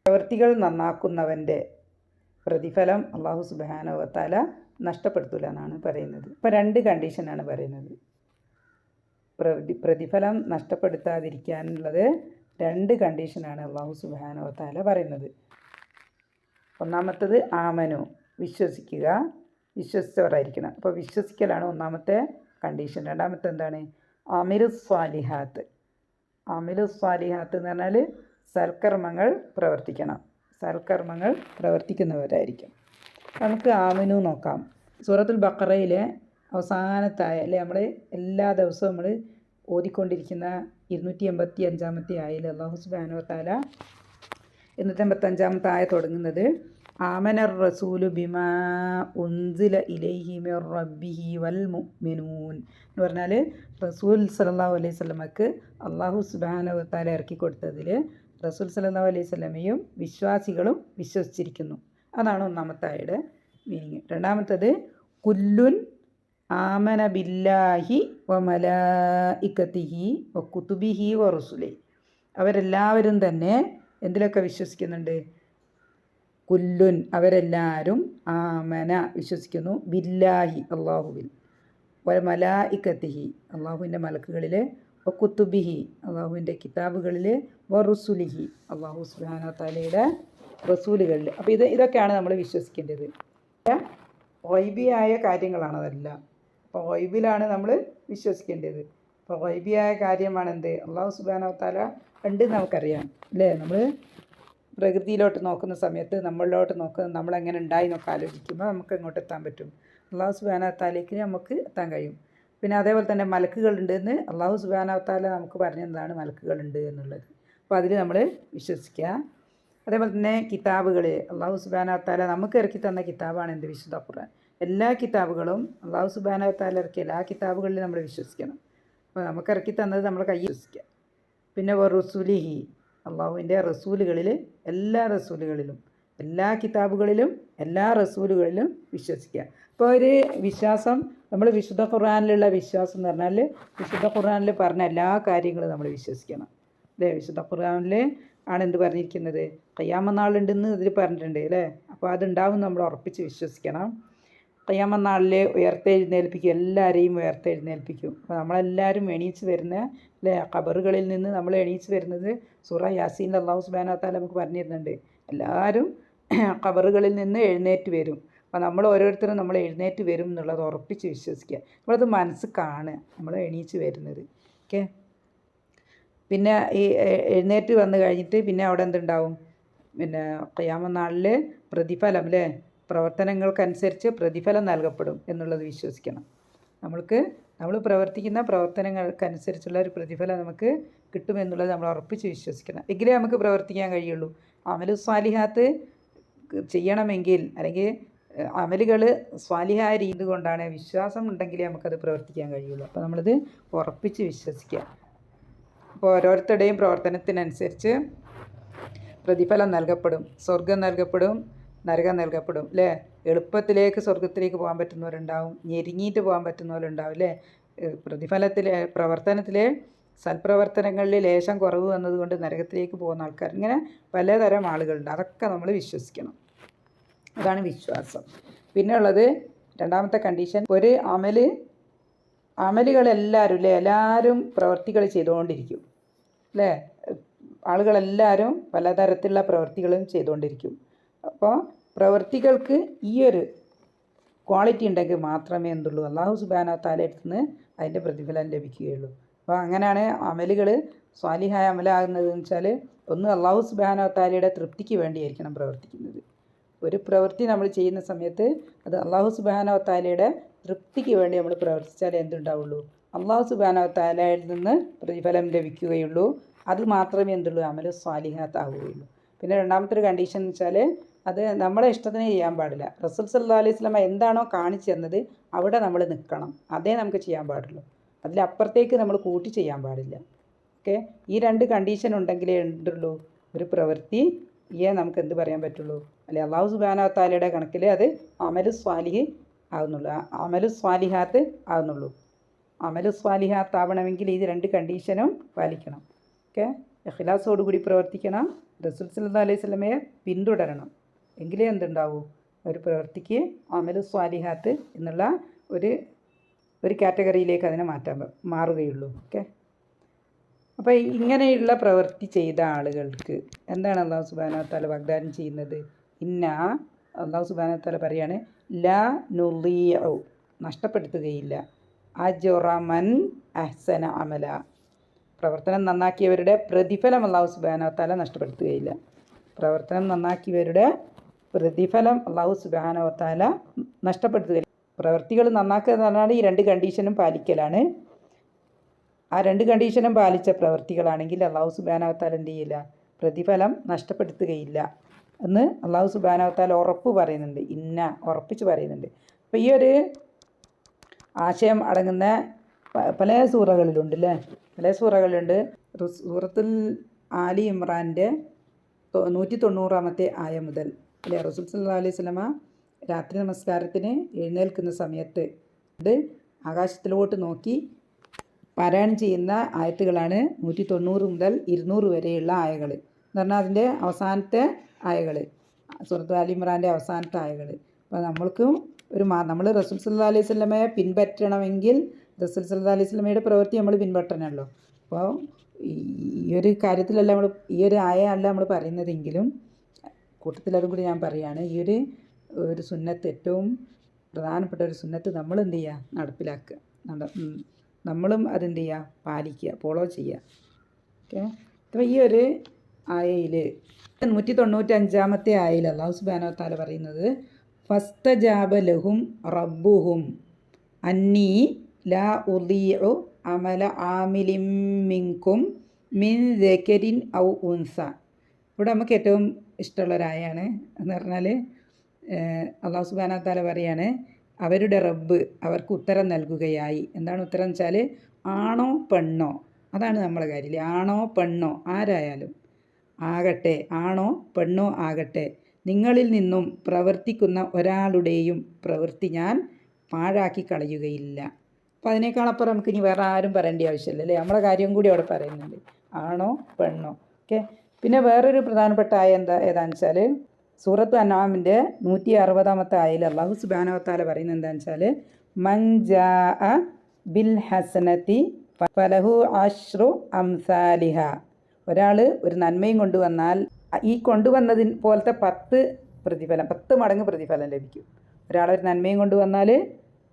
പ്രവൃത്തികൾ നന്നാക്കുന്നവൻ്റെ പ്രതിഫലം അല്ലാഹു സുബ്ഹാനഹു വ തആല നഷ്ടപ്പെടുത്തില്ല എന്നാണ് പറയുന്നത്. ഇപ്പോൾ 2 കണ്ടീഷനാണ് പറയുന്നത്. പ്രതിഫലം നഷ്ടപ്പെടുത്താതിരിക്കാനുള്ളത് 2 കണ്ടീഷനാണ് അല്ലാഹു സുബ്ഹാനഹു വ തആല പറയുന്നത്. ഒന്നാമത്തത് ആമനു, വിശ്വസിക്കുക, വിശ്വസിച്ചവരായിരിക്കണം. അപ്പോൾ വിശ്വസിക്കലാണ് ഒന്നാമത്തെ കണ്ടീഷൻ. രണ്ടാമത്തെ എന്താണ്? അമിലു സ്വാലിഹാത്ത്. അമിലു സ്വാലിഹാത്ത് എന്ന് പറഞ്ഞാൽ സൽക്കർമ്മങ്ങൾ പ്രവർത്തിക്കണം, സൽക്കർമ്മങ്ങൾ പ്രവർത്തിക്കുന്നവരായിരിക്കും. നമുക്ക് ആമനു നോക്കാം. സൂറത്തുൽ ബഖറയിലെ അവസാനത്തെ അല്ലേ, നമ്മൾ എല്ലാ ദിവസവും നമ്മൾ ഓതിക്കൊണ്ടിരിക്കുന്ന 285-ാമത്തെ ആയതിൽ അല്ലാഹു സുബ്ഹാനഹു വ തആല 285-ാമത്തെ ആയ തുടങ്ങുന്നത് ആമനർ റസൂലു ബിമാ ഉൻസില ഇലൈഹി മിർ റബ്ബിഹി വൽ മുഅ്മിനൂൻ എന്ന് പറഞ്ഞാൽ റസൂൽ സല്ലല്ലാഹു അലൈഹി വസല്ലമക്ക് അല്ലാഹു സുബ്ഹാനഹു വ തആല ഇറക്കി കൊടുത്തതിൽ റസൂൽ സല്ലല്ലാഹു അലൈഹി വസല്ലമയും വിശ്വാസികളും വിശ്വസിച്ചിരിക്കുന്നു. അതാണ് ഒന്നാമത്തെ ആയയുടെ മീനിങ്. രണ്ടാമത്തത് കുല്ലുൻ ആമന ബില്ലാഹി വ മലായികതിഹി വ കുതുബിഹി വ റുസുലിഹി, അവരെല്ലാവരും തന്നെ എന്തിലൊക്കെ വിശ്വസിക്കുന്നുണ്ട്? കുല്ലുൻ, അവരെല്ലാവരും ആമന വിശ്വസിക്കുന്നു, ബില്ലാഹി അള്ളാഹുവിൽ, വ മലായികതിഹി അള്ളാഹുവിൻ്റെ മലക്കുകളിൽ, വ കുതുബിഹി അള്ളാഹുവിൻ്റെ കിതാബുകളിൽ, വ റുസുലിഹി അള്ളാഹു സുബ്ഹാനഹു വ തആലയുടെ റസൂലുകളിൽ. അപ്പോൾ ഇതൊക്കെയാണ് നമ്മൾ വിശ്വസിക്കേണ്ടത്. ഗൈബിയായ കാര്യങ്ങളാണ് അതെല്ലാം. അപ്പോൾ ഗൈബിലാണ് നമ്മൾ വിശ്വസിക്കേണ്ടത്. അപ്പോൾ ഗൈബിയായ കാര്യമാണ് എന്ത്? അല്ലാഹു സുബ്ഹാനഹു വ തആല ഉണ്ട് നമുക്കറിയാം അല്ലേ. നമ്മൾ പ്രകൃതിയിലോട്ട് നോക്കുന്ന സമയത്ത് നമ്മളിലോട്ട് നമ്മളെങ്ങനെ ഉണ്ടായി എന്നൊക്കെ ആലോചിക്കുമ്പോൾ നമുക്ക് എങ്ങോട്ട് എത്താൻ പറ്റും? അല്ലാഹു സുബ്ഹാനഹു വ തആലയ്ക്ക് നമുക്ക് എത്താൻ കഴിയും. പിന്നെ അതേപോലെ തന്നെ മലക്കുകളുണ്ടെന്ന് അല്ലാഹു സുബ്ഹാനഹു വ തആല നമുക്ക് പറഞ്ഞതാണ് മലക്കുകളുണ്ട് എന്നുള്ളത്. അപ്പോൾ അതിൽ നമ്മൾ വിശ്വസിക്കുക. അതേപോലെ തന്നെ കിതാബുകൾ, അല്ലാഹു സുബ്ഹാനഹു വ തആല നമുക്ക് ഇറക്കി തന്ന കിതാബാണ് എന്ത്? വിശുദ്ധ ഖുർആൻ. എല്ലാ കിതാബുകളും അല്ലാഹു സുബ്ഹാനഹു വ തആല ഇറക്കിയ എല്ലാ കിതാബുകളിലും നമ്മൾ വിശ്വസിക്കണം. അപ്പോൾ നമുക്ക് ഇറക്കി തന്നത് നമ്മുടെ കയ്യിൽ വിശ്വസിക്കുക. പിന്നെ വ റുസുലിഹി, അള്ളാഹുവിൻ്റെ റസൂലുകളിൽ, എല്ലാ റസൂലുകളിലും, എല്ലാ കിതാബുകളിലും, എല്ലാ റസൂലുകളിലും വിശ്വസിക്കുക. അപ്പോൾ ഒരു വിശ്വാസം, നമ്മൾ വിശുദ്ധ ഖുർആനിലുള്ള വിശ്വാസം എന്ന് പറഞ്ഞാൽ വിശുദ്ധ ഖുർആനിൽ പറഞ്ഞ എല്ലാ കാര്യങ്ങളും നമ്മൾ വിശ്വസിക്കണം അല്ലേ. വിശുദ്ധ ഖുർആനിൽ ആണ് എന്ത് പറഞ്ഞിരിക്കുന്നത്? ഖിയാമത്ത് നാളുണ്ടെന്ന് ഇതിൽ പറഞ്ഞിട്ടുണ്ട് അല്ലേ. അപ്പോൾ അതുണ്ടാവും നമ്മൾ ഉറപ്പിച്ച് വിശ്വസിക്കണം. ഖിയാമത്ത് നാളിൽ ഉയർത്തെഴുന്നേൽപ്പിക്കും, എല്ലാവരെയും ഉയർത്തെഴുന്നേൽപ്പിക്കും. അപ്പോൾ നമ്മളെല്ലാവരും എണീച്ച് വരുന്ന അല്ലേ, ഖബറുകളിൽ നിന്ന് നമ്മൾ എണീച്ച് വരുന്നത് സൂറ യാസീനിൽ അല്ലാഹു സുബ്ഹാനഹു വ തആല നമുക്ക് പറഞ്ഞു തരുന്നുണ്ട്. എല്ലാവരും ഖബറുകളിൽ നിന്ന് എഴുന്നേറ്റ് വരും. അപ്പോൾ നമ്മൾ ഓരോരുത്തരും നമ്മൾ എഴുന്നേറ്റ് വരും എന്നുള്ളത് ഉറപ്പിച്ച് വിശ്വസിക്കുക. നമ്മളത് മനസ്സ് കാണുക, നമ്മൾ എണീച്ച് വരുന്നത്. ഓക്കെ. പിന്നെ ഈ എഴുന്നേറ്റ് വന്നു കഴിഞ്ഞിട്ട് പിന്നെ അവിടെ എന്തുണ്ടാവും? പിന്നെ ഖിയാമത്ത് നാളിൽ പ്രതിഫലം അല്ലേ, പ്രവർത്തനങ്ങൾക്കനുസരിച്ച് പ്രതിഫലം നൽകപ്പെടും എന്നുള്ളത് വിശ്വസിക്കണം. നമ്മൾ പ്രവർത്തിക്കുന്ന പ്രവർത്തനങ്ങൾക്കനുസരിച്ചുള്ള ഒരു പ്രതിഫലം നമുക്ക് കിട്ടുമെന്നുള്ളത് നമ്മൾ ഉറപ്പിച്ച് വിശ്വസിക്കണം. എങ്കിലേ നമുക്ക് പ്രവർത്തിക്കാൻ കഴിയുള്ളൂ. അമലു സ്വാലിഹാത്ത് ചെയ്യണമെങ്കിൽ അല്ലെങ്കിൽ അമലുകൾ സ്വാലിഹായ രീതി കൊണ്ടാണ് വിശ്വാസം ഉണ്ടെങ്കിലേ നമുക്കത് പ്രവർത്തിക്കാൻ കഴിയുള്ളൂ. അപ്പോൾ നമ്മളിത് ഉറപ്പിച്ച് വിശ്വസിക്കുക. അപ്പോൾ ഓരോരുത്തരുടെയും പ്രവർത്തനത്തിനനുസരിച്ച് പ്രതിഫലം നൽകപ്പെടും. സ്വർഗം നൽകപ്പെടും, നരകം നൽകപ്പെടും അല്ലേ. എളുപ്പത്തിലേക്ക് സ്വർഗത്തിലേക്ക് പോകാൻ പറ്റുന്നവരുണ്ടാവും, ഞെരുങ്ങിയിട്ട് പോകാൻ പറ്റുന്നവരുണ്ടാവും അല്ലേ. പ്രവർത്തനത്തിലെ സൽപ്രവർത്തനങ്ങളിൽ ലേശം കുറവ് വന്നതുകൊണ്ട് നരകത്തിലേക്ക് പോകുന്ന ആൾക്കാർ, ഇങ്ങനെ പലതരം ആളുകളുണ്ട്. അതൊക്കെ നമ്മൾ വിശ്വസിക്കണം. അതാണ് വിശ്വാസം. പിന്നെ ഉള്ളത് രണ്ടാമത്തെ കണ്ടീഷൻ, ഒരു അമലുകളെല്ലാവരും അല്ലേ, എല്ലാവരും പ്രവർത്തികൾ ചെയ്തുകൊണ്ടിരിക്കും അല്ലേ. ആളുകളെല്ലാവരും പലതരത്തിലുള്ള പ്രവൃത്തികളും ചെയ്തുകൊണ്ടിരിക്കും. അപ്പോൾ പ്രവൃത്തികൾക്ക് ഈ ഒരു ക്വാളിറ്റി ഉണ്ടെങ്കിൽ മാത്രമേ എന്തുള്ളൂ അല്ലാഹു സുബ്ഹാനഹു വ തആലയുടെ അടുത്ത് നിന്ന് അതിൻ്റെ പ്രതിഫലം ലഭിക്കുകയുള്ളൂ. അപ്പോൾ അങ്ങനെയാണ് അമലുകൾ സ്വാലിഹായ അമലാകുന്നതെന്ന് വെച്ചാൽ, ഒന്ന് അല്ലാഹു സുബ്ഹാനഹു വ തആലയുടെ തൃപ്തിക്ക് വേണ്ടിയായിരിക്കണം പ്രവർത്തിക്കുന്നത്. ഒരു പ്രവൃത്തി നമ്മൾ ചെയ്യുന്ന സമയത്ത് അത് അല്ലാഹു സുബ്ഹാനഹു വ തആലയുടെ തൃപ്തിക്ക് വേണ്ടി നമ്മൾ പ്രവർത്തിച്ചാലേ എന്തുണ്ടാവുള്ളൂ, അല്ലാഹു സുബ്ഹാനഹു വ തആലയിൽ നിന്ന് പ്രതിഫലം ലഭിക്കുകയുള്ളൂ. അത് മാത്രമേ എന്തുള്ളൂ അമലു സ്വാലിഹാത്ത് ആവുകയുള്ളൂ. പിന്നെ രണ്ടാമത്തെ ഒരു കണ്ടീഷൻ എന്ന് വെച്ചാൽ, അത് നമ്മളെ ഇഷ്ടത്തിന് ചെയ്യാൻ പാടില്ല. റസൂൽ സല്ലല്ലാഹു അലൈഹി വസല്ലം എന്താണോ കാണിച്ചു തന്നത് അവിടെ നമ്മൾ നിൽക്കണം, അതേ നമുക്ക് ചെയ്യാൻ പാടുള്ളൂ. അതിലപ്പുറത്തേക്ക് നമ്മൾ കൂട്ടി ചെയ്യാൻ പാടില്ല. ഓക്കെ, ഈ രണ്ട് കണ്ടീഷൻ ഉണ്ടെങ്കിലേ എന്തുള്ളൂ ഒരു പ്രവൃത്തിയെ നമുക്ക് എന്ത് പറയാൻ പറ്റുള്ളൂ, അല്ലെ അല്ലാഹു സുബ്ഹാനഹു വ തആലയുടെ കണക്കിൽ അത് അമലു സ്വാലിഹ് ആകുന്നുള്ളൂ, അമലു സ്വാലിഹാത്ത് ആകുന്നുള്ളൂ. അമലു സ്വാലിഹാത്ത് ആവണമെങ്കിൽ ഈ രണ്ട് കണ്ടീഷനും പാലിക്കണം. ഓക്കെ, ഇഖ്ലാസോടുകൂടി പ്രവർത്തിക്കണം, റസൂൽ സല്ലല്ലാഹു അലൈഹി വസല്ലമയെ പിന്തുടരണം. എങ്കിലേ എന്തുണ്ടാവൂ ഒരു പ്രവൃത്തിക്ക് അമലു സ്വാലിഹാത്ത് എന്നുള്ള ഒരു കാറ്റഗറിയിലേക്ക് അതിനെ മാറുകയുള്ളൂ. ഓക്കെ, അപ്പോൾ ഇങ്ങനെയുള്ള പ്രവൃത്തി ചെയ്ത ആളുകൾക്ക് എന്താണ് അല്ലാഹു സുബ്ഹാനഹു വ തആല വാഗ്ദാനം ചെയ്യുന്നത്? അല്ലാഹു സുബ്ഹാനഹു വ തആല പറയാണ്, ലാ നുളീഉ നഷ്ടപ്പെടുത്തുകയില്ല അജ്റ മൻ അഹ്സന അമല, പ്രവർത്തനം നന്നാക്കിയവരുടെ പ്രതിഫലം അല്ലാഹു സുബ്ഹാനഹു വ തആല നഷ്ടപ്പെടുത്തുകയില്ല. പ്രവർത്തനം നന്നാക്കിയവരുടെ പ്രതിഫലം അല്ലാഹു സുബ്ഹാനഹു വ തആല നഷ്ടപ്പെടുത്തുകയില്ല. പ്രവൃത്തികൾ നന്നാക്കുക എന്ന് പറഞ്ഞാൽ ഈ രണ്ട് കണ്ടീഷനും പാലിക്കലാണ്. ആ രണ്ട് കണ്ടീഷനും പാലിച്ച പ്രവൃത്തികളാണെങ്കിൽ അല്ലാഹു സുബ്ഹാനഹു വ തആല എന്ത് ചെയ്യില്ല, പ്രതിഫലം നഷ്ടപ്പെടുത്തുകയില്ല എന്ന് അല്ലാഹു സുബ്ഹാനഹു വ തആല ഉറപ്പിച്ച് പറയുന്നുണ്ട്. അപ്പോൾ ഈ ഒരു ആശയം അടങ്ങുന്ന പല സൂറകളിലുണ്ട് അല്ലേ, പല സൂറകളുണ്ട്. സൂറത്തുൽ ആലി ഇമ്രാൻ്റെ 190 ആയ മുതൽ അല്ലേ, റസൂൽ സല്ലല്ലാഹു അലൈഹി വസല്ലമ രാത്രി നമസ്കാരത്തിന് എഴുന്നേൽക്കുന്ന സമയത്ത് ആകാശത്തിലോട്ട് നോക്കി പാരായണം ചെയ്യുന്ന ആയത്തുകളാണ് 190 മുതൽ 200 വരെയുള്ള ആയകൾ എന്ന് പറഞ്ഞാൽ അതിൻ്റെ അവസാനത്തെ ആയകൾ, സൂറത്തുൽ ആലി ഇമ്രാൻ്റെ അവസാനത്തെ ആയകൾ. അപ്പോൾ നമ്മൾ റസൂൽ സല്ലല്ലാഹു അലൈഹി വസല്ലമയെ പിൻപറ്റണമെങ്കിൽ റസൂൽ സല്ലല്ലാഹു അലൈഹി വസല്ലമയുടെ പ്രവൃത്തി നമ്മൾ പിൻപറ്റണമല്ലോ. അപ്പോൾ ഈ ഒരു കാര്യത്തിലല്ല ഈ ഒരു ആയല്ല നമ്മൾ പറയുന്നതെങ്കിലും കൂട്ടത്തിലതും കൂടി ഞാൻ പറയുകയാണ്. ഈ ഒരു സുന്നത്ത്, ഏറ്റവും പ്രധാനപ്പെട്ട ഒരു സുന്നത്ത് നമ്മൾ എന്ത് ചെയ്യുക, നടപ്പിലാക്കുക, നമ്മളും അതെന്ത് ചെയ്യുക, പാലിക്കുക, ഫോളോ ചെയ്യുക. ഓക്കെ, അപ്പോൾ ഈ ഒരു ആയയിൽ 195 ആയയിൽ അല്ലാഹു സുബ്ഹാനഹു വ തആല പറയുന്നത്, ഫസ്തജാബ ലഹും റബ്ബുഹും അന്നീ ലാ ഉളീഉ അമല ആമിലിൻ മിൻകും മിൻ ദക്കരിൻ ഔ ഉൻസ. ഇവിടെ നമുക്ക് ഏറ്റവും ഇഷ്ടമുള്ളൊരായാണ് എന്ന് പറഞ്ഞാൽ അല്ലാഹു സുബ്ഹാനഹു വ തആല പറയാണ്, അവരുടെ റബ്ബ് അവർക്ക് ഉത്തരം നൽകുകയായി. എന്താണ് ഉത്തരം എന്ന് വെച്ചാൽ, ആണോ പെണ്ണോ, അതാണ് നമ്മളെ കാര്യമില്ല. ആണോ പെണ്ണോ ആരായാലും ആകട്ടെ, ആണോ പെണ്ണോ ആകട്ടെ, നിങ്ങളിൽ നിന്നും പ്രവർത്തിക്കുന്ന ഒരാളുടെയും പ്രവൃത്തി ഞാൻ പാഴാക്കി കളയുകയില്ല. അപ്പോൾ അതിനേക്കാളപ്പുറം നമുക്ക് ഇനി വേറെ ആരും പറയേണ്ട ആവശ്യമില്ല അല്ലേ, നമ്മളെ കാര്യം കൂടി അവിടെ പറയുന്നുണ്ട്, ആണോ പെണ്ണോ. ഓക്കെ, പിന്നെ വേറൊരു പ്രധാനപ്പെട്ട ആയ ഏതാണെന്ന് വെച്ചാൽ സൂറത്ത് അൻആമിൻ്റെ 160 ആയയിൽ അല്ലാഹു സുബ്ഹാനഹു വ തആല പറയുന്നത് എന്താണെന്ന് വെച്ചാൽ, മൻ ജാഅ ബിൽ ഹസനതി ഫലഹു അശ്റു അംസാലിഹ. ഒരാൾ ഒരു നന്മയും കൊണ്ടുവന്നാൽ ഈ കൊണ്ടുവന്നതിന് പോലത്തെ 10 മടങ്ങ് പ്രതിഫലം ലഭിക്കും. ഒരാളൊരു നന്മയും കൊണ്ടുവന്നാൽ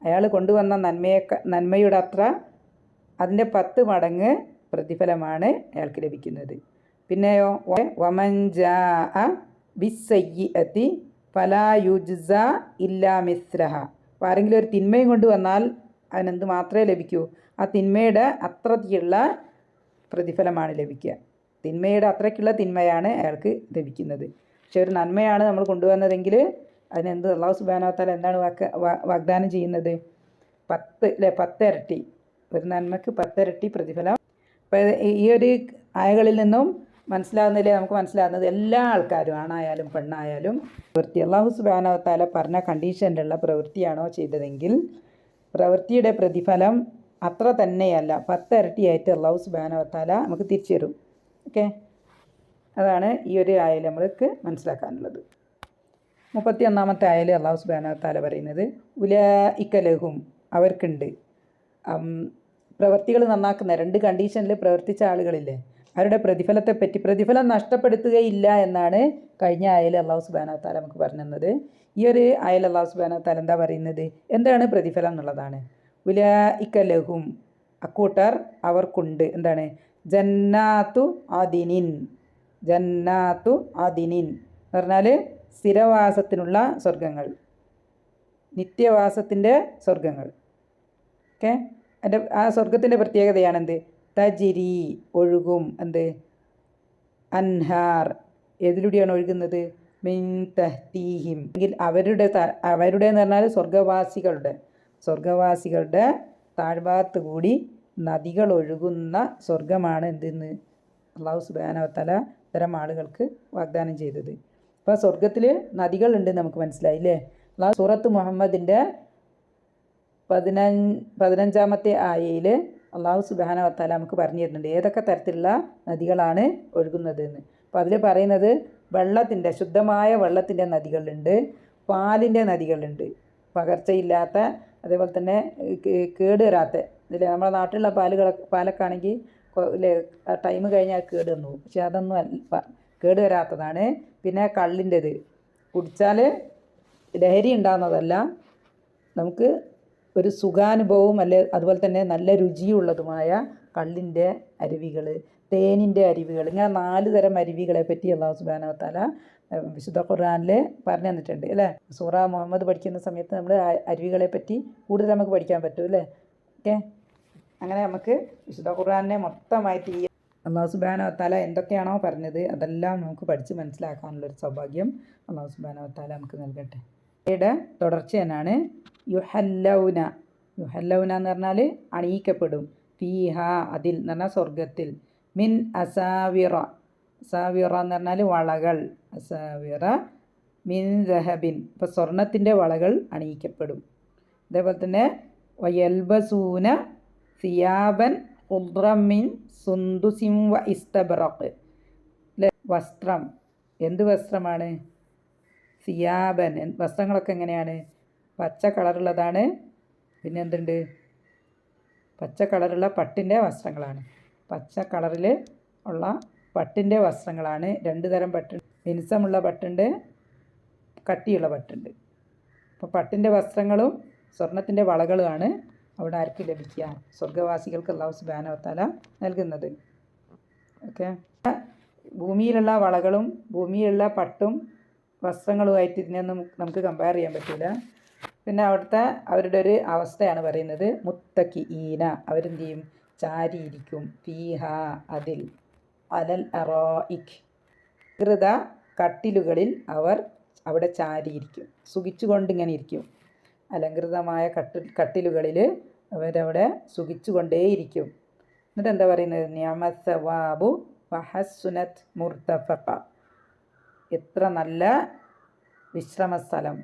അയാൾ കൊണ്ടുവന്ന നന്മയുടെ അത്ര അതിൻ്റെ 10 മടങ്ങ് പ്രതിഫലമാണ് അയാൾക്ക് ലഭിക്കുന്നത്. പിന്നെയോ വമൻ ജാഅ ബിസ്സയ്യിഅതി ഫലാ യുജ്സ ഇല്ലാ മിസ്ലഹ. അപ്പോൾ ആരെങ്കിലും ഒരു തിന്മയും കൊണ്ടുവന്നാൽ അവനെന്ത് മാത്രമേ ലഭിക്കൂ, ആ തിന്മയുടെ അത്രയ്ക്കുള്ള പ്രതിഫലമാണ് ലഭിക്കുക. തിന്മയുടെ അത്രയ്ക്കുള്ള തിന്മയാണ് അയാൾക്ക് ലഭിക്കുന്നത്. പക്ഷെ ഒരു നന്മയാണ് നമ്മൾ കൊണ്ടുവന്നതെങ്കിൽ അതിനെന്ത് അല്ലാഹു സുബ്ഹാനഹു വ തആല എന്താണ് വാഗ്ദാനം ചെയ്യുന്നത്? 10 ഇരട്ടി, ഒരു നന്മക്ക് 10 ഇരട്ടി പ്രതിഫലം. അപ്പോൾ ഈ ഒരു ആയകളിൽ നിന്നും നമുക്ക് മനസ്സിലാകുന്നത് എല്ലാ ആൾക്കാരും, ആണായാലും പെണ്ണായാലും, പ്രവൃത്തി അല്ലാഹു സുബ്ഹാനഹു വ തആല പറഞ്ഞ കണ്ടീഷനിലുള്ള പ്രവൃത്തിയാണോ ചെയ്തതെങ്കിൽ പ്രവൃത്തിയുടെ പ്രതിഫലം അത്ര തന്നെയല്ല, 10 ഇരട്ടിയായിട്ട് അല്ലാഹു സുബ്ഹാനഹു വ തആല നമുക്ക് തിരിച്ചു തരും. ഓക്കെ, അതാണ് ഈ ഒരു ആയയിൽ നമ്മൾക്ക് മനസ്സിലാക്കാനുള്ളത്. 31-ാമത്തെ ആയയിൽ അല്ലാഹു സുബ്ഹാനഹു വ തആല പറയുന്നത് ഉലൈക ലഹും, അവർക്കുണ്ട്. പ്രവൃത്തികൾ നന്നാക്കുന്ന 2 കണ്ടീഷനിൽ പ്രവർത്തിച്ച ആളുകളില്ലേ, അവരുടെ പ്രതിഫലത്തെപ്പറ്റി, പ്രതിഫലം നഷ്ടപ്പെടുത്തുകയില്ല എന്നാണ് കഴിഞ്ഞ ആയയിൽ അല്ലാഹു സുബ്ഹാനഹു വ തആല നമുക്ക് പറഞ്ഞു തന്നത്. ഈ ഒരു ആയയിൽ അല്ലാഹു സുബ്ഹാനഹു വ തആല എന്താ പറയുന്നത്? എന്താണ് പ്രതിഫലം എന്നുള്ളതാണ്. ഉലൈക ലഹും, അക്കൂട്ടർ അവർക്കുണ്ട്. എന്താണ്? ജന്നാത്തു ആദിനിൻ. ജന്നാത്തു ആദിനിൻ എന്ന് പറഞ്ഞാൽ സ്ഥിരവാസത്തിനുള്ള സ്വർഗങ്ങൾ, നിത്യവാസത്തിൻ്റെ സ്വർഗങ്ങൾ. ഓക്കെ, ആ സ്വർഗത്തിൻ്റെ പ്രത്യേകതയാണെന്ത്? തജിരി, ഒഴുകും. എന്ത്? അൻഹാർ, ഏതിലൂടെയാണ് ഒഴുകുന്നത്? മിൻ തഹ്തീഹിം, എങ്കിൽ അവരുടെ എന്ന് പറഞ്ഞാൽ സ്വർഗവാസികളുടെ താഴ്ഭാഗത്ത് കൂടി നദികൾ ഒഴുകുന്ന സ്വർഗമാണ് എന്തെന്ന് അല്ലാഹു സുബ്ഹാനഹു വ തആല ഇത്തരം ആളുകൾക്ക് വാഗ്ദാനം ചെയ്തത്. അപ്പോൾ സ്വർഗത്തിൽ നദികളുണ്ട് നമുക്ക് മനസ്സിലായില്ലേ. സൂറത്ത് മുഹമ്മദിൻ്റെ 15-ാമത്തെ ആയയിൽ അല്ലാഹു സുബ്ഹാനഹു വ തആല നമുക്ക് പറഞ്ഞു തരുന്നുണ്ട് ഏതൊക്കെ തരത്തിലുള്ള നദികളാണ് ഒഴുകുന്നത് എന്ന്. അപ്പോൾ അതിൽ പറയുന്നത് വെള്ളത്തിൻ്റെ, ശുദ്ധമായ വെള്ളത്തിൻ്റെ നദികളുണ്ട്, പാലിൻ്റെ നദികളുണ്ട്, പകർച്ചയില്ലാത്ത, അതേപോലെ തന്നെ കേട് വരാത്ത. ഇതിൽ നമ്മുടെ നാട്ടിലുള്ള പാലൊക്കെ ആണെങ്കിൽ ടൈം കഴിഞ്ഞാൽ കേട് വന്നു, പക്ഷെ അതൊന്നും കേട് വരാത്തതാണ്. പിന്നെ കള്ളിൻ്റെത് കുടിച്ചാൽ ലഹരി ഉണ്ടാകുന്നതല്ല, നമുക്ക് ഒരു സുഖാനുഭവവും അതുപോലെ തന്നെ നല്ല രുചിയുള്ളതുമായ കള്ളിൻ്റെ അരുവികൾ, തേനിൻ്റെ അരുവികൾ, ഇങ്ങനെ 4 തരം അരുവികളെ പറ്റി അല്ലാഹു സുബ്ഹാനഹു വ തആല വിശുദ്ധ ഖുർആനിൽ പറഞ്ഞു തന്നിട്ടുണ്ട് അല്ലേ. സൂറ മുഹമ്മദ് പഠിക്കുന്ന സമയത്ത് നമ്മൾ അരുവികളെ പറ്റി കൂടുതൽ നമുക്ക് പഠിക്കാൻ പറ്റും അല്ലേ. ഓക്കെ, അങ്ങനെ നമുക്ക് വിശുദ്ധ ഖുർആനിനെ മൊത്തമായിട്ട് ഈ അല്ലാഹു സുബ്ഹാനഹു വ തആല എന്തൊക്കെയാണോ പറഞ്ഞത് അതെല്ലാം നമുക്ക് പഠിച്ച് മനസ്സിലാക്കാനുള്ളൊരു സൗഭാഗ്യം അല്ലാഹു സുബ്ഹാനഹു വ തആല നമുക്ക് നൽകട്ടെ. ഇവിടെ തുടർച്ച തന്നെയാണ് യുഹല്ലൗന. യുഹല്ലൗന എന്ന് പറഞ്ഞാൽ അണിയിക്കപ്പെടും. ഫീഹ, അതിൽ എന്ന് പറഞ്ഞാൽ സ്വർഗത്തിൽ. മിൻ അസാവിറ. അസാവിറ എന്ന് പറഞ്ഞാൽ വളകൾ. അസാവിറ മിൻ ദഹബിൻ, ഇപ്പോൾ സ്വർണത്തിൻ്റെ വളകൾ അണിയിക്കപ്പെടും. അതേപോലെ തന്നെ വയൽബസൂന സിയാബൻ ഖുദ്റം മിൻ സുന്ദുസിൻ വ ഇസ്തബ്റഖ്. വസ്ത്രം, എന്ത് വസ്ത്രമാണ്? സിയാബൻ, വസ്ത്രങ്ങളൊക്കെ എങ്ങനെയാണ്? പച്ച കളറുള്ളതാണ്. പിന്നെ എന്തുണ്ട്? പച്ച കളറുള്ള പട്ടിൻ്റെ വസ്ത്രങ്ങളാണ്. പച്ച കളറിൽ ഉള്ള പട്ടിൻ്റെ വസ്ത്രങ്ങളാണ്. 2 തരം പട്ടുണ്ട്, മിനുസമുള്ള പട്ടുണ്ട്, കട്ടിയുള്ള പട്ടുണ്ട്. അപ്പോൾ പട്ടിൻ്റെ വസ്ത്രങ്ങളും സ്വർണത്തിൻ്റെ വളകളുമാണ് അവിടെ ആർക്ക് ലഭിക്കുക? സ്വർഗവാസികൾക്ക് അല്ലാഹു സുബ്ഹാനഹു വ തആല നൽകുന്നത്. ഓക്കെ, ഭൂമിയിലുള്ള വളകളും ഭൂമിയിലുള്ള പട്ടും വസ്ത്രങ്ങളുമായിട്ട് ഇതിനൊന്നും നമുക്ക് കമ്പയർ ചെയ്യാൻ പറ്റില്ല. പിന്നെ അവരുടെ ഒരു അവസ്ഥയാണ് പറയുന്നത് മുത്തക്കിഈന, അവരെന്ത് ചെയ്യും? ചാരിയിരിക്കും. ഫീഹ, അതിൽ. അലൽ അറായിക്, കൃത കട്ടിലുകളിൽ അവർ അവിടെ ചാരിയിരിക്കും, സുഖിച്ചുകൊണ്ട് ഇങ്ങനെ ഇരിക്കും. അലങ്കൃതമായ കട്ടിലുകളിൽ അവരവിടെ സുഖിച്ചുകൊണ്ടേയിരിക്കും. എന്നിട്ട് എന്താ പറയുന്നത്? നിഅമസ്സവാബു വഹസ്സുനത് മുർതഫഖ, എത്ര നല്ല വിശ്രമസ്ഥലം,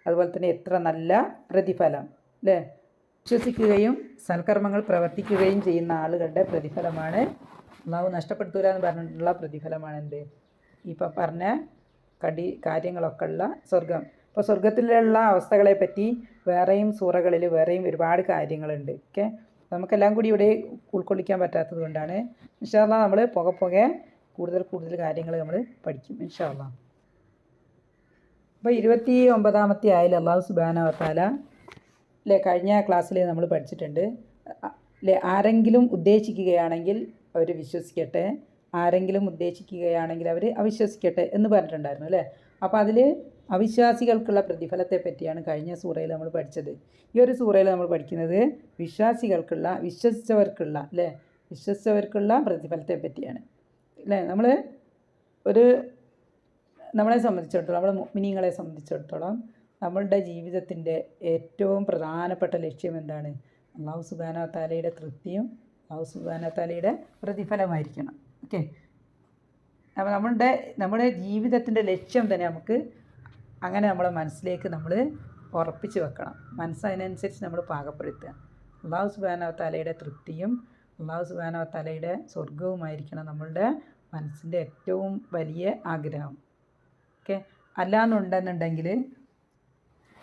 അതുപോലെ തന്നെ എത്ര നല്ല പ്രതിഫലം അല്ലേ. വിശ്വസിക്കുകയും സൽക്കർമ്മങ്ങൾ പ്രവർത്തിക്കുകയും ചെയ്യുന്ന ആളുകളുടെ പ്രതിഫലമാണ്, അല്ലാഹു നഷ്ടപ്പെടുത്തൂല എന്ന് പറഞ്ഞിട്ടുള്ള പ്രതിഫലമാണ് എന്ത്? ഇപ്പം പറഞ്ഞ കാര്യങ്ങളൊക്കെ ഉള്ള സ്വർഗം. അപ്പോൾ സ്വർഗത്തിലുള്ള അവസ്ഥകളെ പറ്റി വേറെയും സൂറകളിൽ വേറെയും ഒരുപാട് കാര്യങ്ങളുണ്ട്. ഓക്കെ, നമുക്കെല്ലാം കൂടി ഇവിടെ ഉൾക്കൊള്ളിക്കാൻ പറ്റാത്തത് കൊണ്ടാണ് ഇൻഷാ അല്ലാഹ് നമ്മൾ പോകെ കൂടുതൽ കാര്യങ്ങൾ നമ്മൾ പഠിക്കും ഇൻഷാ അല്ലാഹ്. അപ്പോൾ 29-ാമത്തെ ആയതിൽ അല്ലാഹു സുബ്ഹാനഹു വ തആല കഴിഞ്ഞ ക്ലാസ്സിൽ നമ്മൾ പഠിച്ചിട്ടുണ്ട് ആരെങ്കിലും ഉദ്ദേശിക്കുകയാണെങ്കിൽ അവർ വിശ്വസിക്കട്ടെ, ആരെങ്കിലും ഉദ്ദേശിക്കുകയാണെങ്കിൽ അവർ അവിശ്വസിക്കട്ടെ എന്ന് പറഞ്ഞിട്ടുണ്ടായിരുന്നു അല്ലേ. അപ്പോൾ അതിൽ അവിശ്വാസികൾക്കുള്ള പ്രതിഫലത്തെ പറ്റിയാണ് കഴിഞ്ഞ സൂറയിൽ നമ്മൾ പഠിച്ചത്. ഈ ഒരു സൂറയിൽ നമ്മൾ പഠിക്കുന്നത് വിശ്വസിച്ചവർക്കുള്ള പ്രതിഫലത്തെ പറ്റിയാണ് അല്ലേ. നമ്മളെ സംബന്ധിച്ചിടത്തോളം, നമ്മളെ മുഅ്മിനീങ്ങളെ സംബന്ധിച്ചിടത്തോളം നമ്മളുടെ ജീവിതത്തിൻ്റെ ഏറ്റവും പ്രധാനപ്പെട്ട ലക്ഷ്യം എന്താണ്? അല്ലാഹു സുബ്ഹാനഹു വ തആലയുടെ തൃപ്തിയും അല്ലാഹു സുബ്ഹാനഹു വ തആലയുടെ പ്രതിഫലമായിരിക്കണം. ഓക്കെ, അപ്പോൾ നമ്മുടെ ജീവിതത്തിൻ്റെ ലക്ഷ്യം തന്നെ നമുക്ക് അങ്ങനെ നമ്മളെ മനസ്സിലേക്ക് നമ്മൾ ഉറപ്പിച്ച് വെക്കണം. മനസ്സതിനനുസരിച്ച് നമ്മൾ പാകപ്പെടുത്തുക. അല്ലാഹു സുബ്ഹാനഹു വ തആലയുടെ തൃപ്തിയും അല്ലാഹു സുബ്ഹാനഹു വ തആലയുടെ സ്വർഗവുമായിരിക്കണം നമ്മളുടെ മനസ്സിൻ്റെ ഏറ്റവും വലിയ ആഗ്രഹം. ഓക്കെ, അല്ലാന്നുണ്ടെന്നുണ്ടെങ്കിൽ